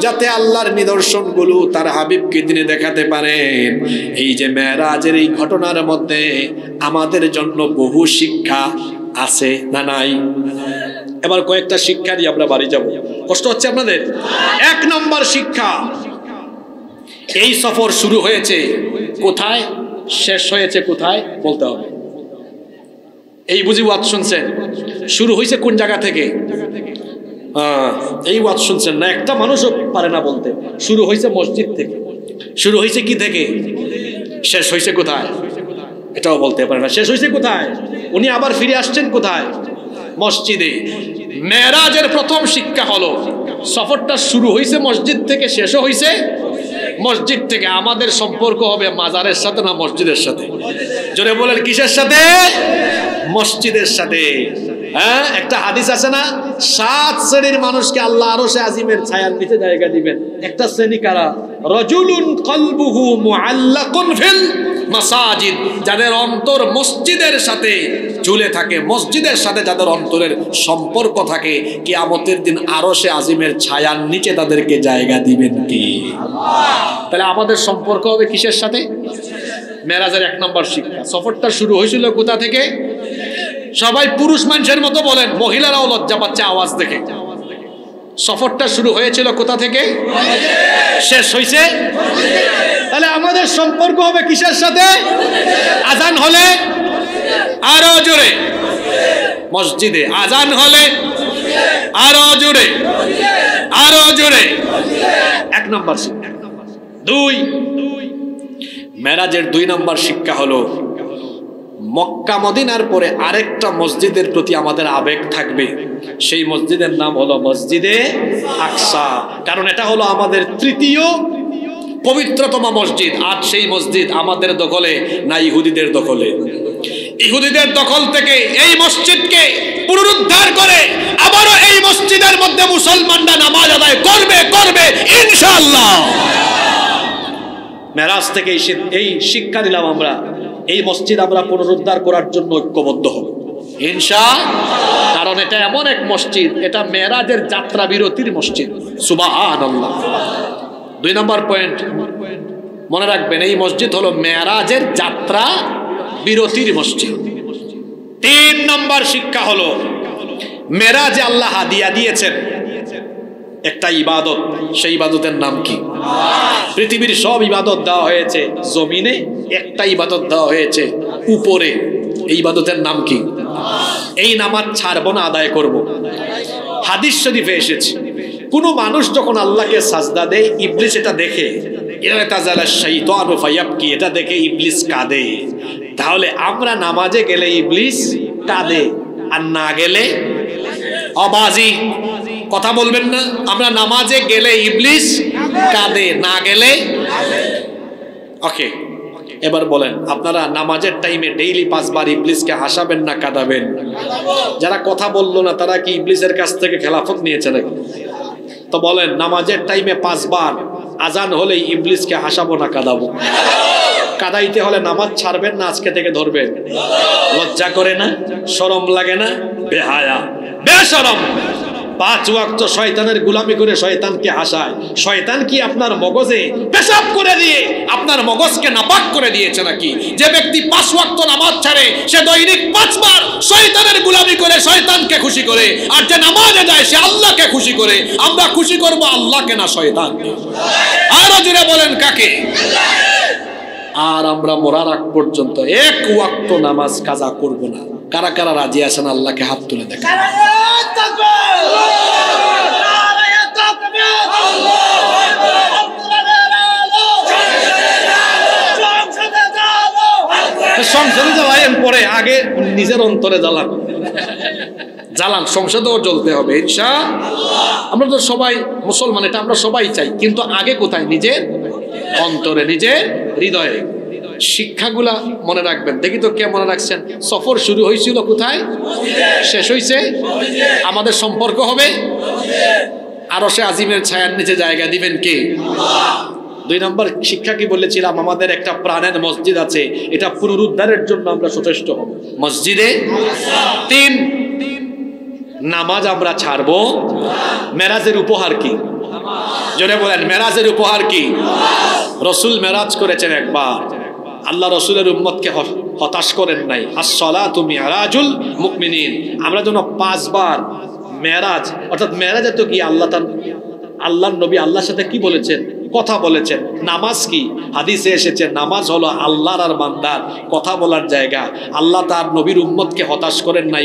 যাতে আল্লাহর নিদর্শনগুলো তার হাবিবকে তিনি দেখাতে পারেন। এই যে মেরাজের এই ঘটনার মধ্যে আমাদের জন্য বহু শিক্ষা আছে না নাই? এবার কয়েকটা শিক্ষা দিয়ে আমরা বাড়ি যাব। কষ্ট হচ্ছে আপনাদের? 1 নম্বর শিক্ষা, এই সফর শুরু হয়েছে কোথায়, শেষ হয়েছে কোথায় বলতে হবে। এই বুঝি ওয়াজ শুনছেন? শুরু হয়েছে কোন জায়গা থেকে? এই ওয়াজ শুনছেন না, একটা মানুষও পারে না বলতে। শুরু হয়েছে মসজিদ থেকে। শুরু হয়েছে কি থেকে? শেষ হয়েছে কোথায় এটাও বলতে পারে না। শেষ হয়েছে কোথায়? উনি আবার ফিরে আসছেন কোথায়? মসজিদে। মেরাজের প্রথম শিক্ষা হলো, সফরটা শুরু হয়েছে মসজিদ থেকে, শেষও হয়েছে মসজিদ থেকে। আমাদের সম্পর্ক হবে মাজারের সাথে না মসজিদের সাথে? জোরে বলেন, কিসের সাথে? মসজিদের সাথে। হ্যাঁ, একটা হাদিস আছে না, 7 শ্রেণীর মানুষকে আল্লাহ আরশে আজিমের ছায়ার নিচে জায়গা দিবেন। একটা শ্রেণী কারা? রাজুলুন কলবুহু মুআল্লাকুন ফিল মাসাজিদ, যাদের অন্তর মসজিদের সাথে ঝুলে থাকে, মসজিদের সাথে যাদের অন্তরের সম্পর্ক থাকে, কিয়ামতের দিন আরশে আজিমের ছায়ার নিচে তাদেরকে জায়গা দিবেন কি? তাহলে আমাদের সম্পর্ক হবে কিসের সাথে? মেরাজের 1 নম্বর শিক্ষা। সফরটা শুরু হয়েছিল কোথা থেকে? সবাই পুরুষ মানুষের মতো বলেন, মহিলারাও লজ্জা পাচ্ছে আওয়াজ দেখে। সফরটা শুরু হয়েছিল কোথা থেকে, শেষ হয়েছে। তাহলে আমাদের সম্পর্ক হবে কিসের সাথে? আজান হলে আরো জোরে মসজিদে, আজান হলে আরো জোরে, আরো জোরে। এক নম্বর শিক্ষা। দুই, মেরাজের 2 নম্বর শিক্ষা হলো মক্কা মদিনার পরে আরেকটা মসজিদের প্রতি আমাদের আবেগ থাকবে। সেই মসজিদের নাম হলো মসজিদে আকসা। কারণ এটা হলো আমাদের 3য় পবিত্রতম মসজিদ। আর সেই মসজিদ আমাদের দখলে না ইহুদিদের দখলে? ইহুদিদের দখল থেকে এই মসজিদকে পুনরুদ্ধার করে আবারও এই মসজিদের মধ্যে মুসলমানরা নামাজ আদায় করবে ইনশাআল্লাহ। মেরাজ থেকে এই শিক্ষা নিলাম আমরা, এই মসজিদ আমরা পুনরুদ্ধার করার জন্য ঐক্যবদ্ধ হব ইনশাআল্লাহ। কারণ এটা এমন এক মসজিদ, এটা মেরাজের যাত্রা বিরতির মসজিদ। সুবহানাল্লাহ। 2 নম্বর পয়েন্ট মনে রাখবেন, এই মসজিদ হলো মেরাজের যাত্রা বিরতির মসজিদ। 3 নম্বর শিক্ষা হলো মেরাজে আল্লাহ হাদিয়া দিয়েছেন একটা ইবাদত। সেই ইবাদতের নাম কি? পৃথিবীর সব ইবাদত দেওয়া হয়েছে জমিনে, একটা ইবাদত দেওয়া হয়েছে উপরে। এই ইবাদতের নাম কি? এই নামাজ ছাড়বো না, আদায় করব। হাদিস শরীফে এসেছে, কোন মানুষ যখন আল্লাহকে সাজদা দেয়, ইবলিস এটা দেখে, এটা দেখে ইবলিস কাঁদে। তাহলে আমরা নামাজে গেলে ইবলিস কাঁদে, আর না গেলে অবাজি। কথা বলবেন না? আমরা নামাজে গেলে ইবলিস কাঁদে, না গেলে। ওকে, এবার বলেন, আপনারা নামাজের টাইমে ডেইলি 5 বার ইবলিসকে হাসাবেন না কাঁদাবেন? যারা কথা বললো না তারা কি ইবলিসের কাছ থেকে খেলাফত নিয়েছে নাকি? তো বলেন, নামাজের টাইমে 5 বার আজান হলেই ইবলিসকে হাসাবো না কাঁদাবো? কাদাইতে হলে নামাজ ছাড়বেন না আজকে থেকে ধরবেন? লজ্জা করে না? শরম লাগে না? বেহায়া, বেশরম। 5 ওয়াক্ত শয়তানের গোলামি করে শয়তানকে হাসায়। শয়তান কি আপনার মগজে পেশাব করে দিয়ে আপনার মগজকে নাপাক করে দিয়েছে নাকি? যে ব্যক্তি 5 ওয়াক্ত নামাজ ছাড়ে সে দৈনিক 5 বার শয়তানের গোলামি করে শয়তানকে খুশি করে, আর যে নামাজে যায় সে আল্লাহকে খুশি করে। আমরা খুশি করব আল্লাহকে না শয়তানকে? আরো জোরে বলেন, কাকে? আর আমরা মরার আগ পর্যন্ত 1 ওয়াক্ত নামাজ কাজা করব না। কারা কারা রাজি আছেন আল্লাহকে হাত তুলে দেখেন। সংসদে জ্বালায়েন, পরে আগে নিজের অন্তরে জ্বালান। সংসদেও জ্বলতে হবে ইনশাআল্লাহ। আমরা তো সবাই মুসলমান, এটা আমরা সবাই চাই, কিন্তু আগে কোথায়? নিজের অন্তরে, নিজের হৃদয়ে। শিক্ষাগুলা মনে রাখবেন। দেখি তো কে মনে রাখছেন? সফর শুরু হয়েছিল কোথায়, শেষ হয়েছে? আমাদের সম্পর্ক হবে আরশে আজিমের ছায়ার নিচে জায়গা দিবেন কে? 2 নম্বর শিক্ষা কি বলেছিলাম? আমাদের একটা প্রাণের মসজিদ আছে, এটা পুনরুদ্ধারের জন্য আমরা সচেষ্ট হব। মসজিদে 3 নামাজ আমরা ছাড়বো। মেরাজের উপহার কি? জোরে বলেন, মেরাজের উপহার কি? রসুল মেরাজ করেছেন একবার। আল্লাহ রসুলের উম্মতকে হতাশ করেন নাই। আসসালাতু মিরাজুল মুমিনিন। আমরা যেন 5 বার মেরাজ, অর্থাৎ মেরাজে তো কি আল্লাহর নবী আল্লাহর সাথে কি বলেছেন? কথা বলেছেন। নামাজ কি? হাদিসে এসেছে নামাজ হলো আল্লাহর আর বান্দার কথা বলার জায়গা। আল্লাহ তার নবীর উম্মতকে হতাশ করেন নাই।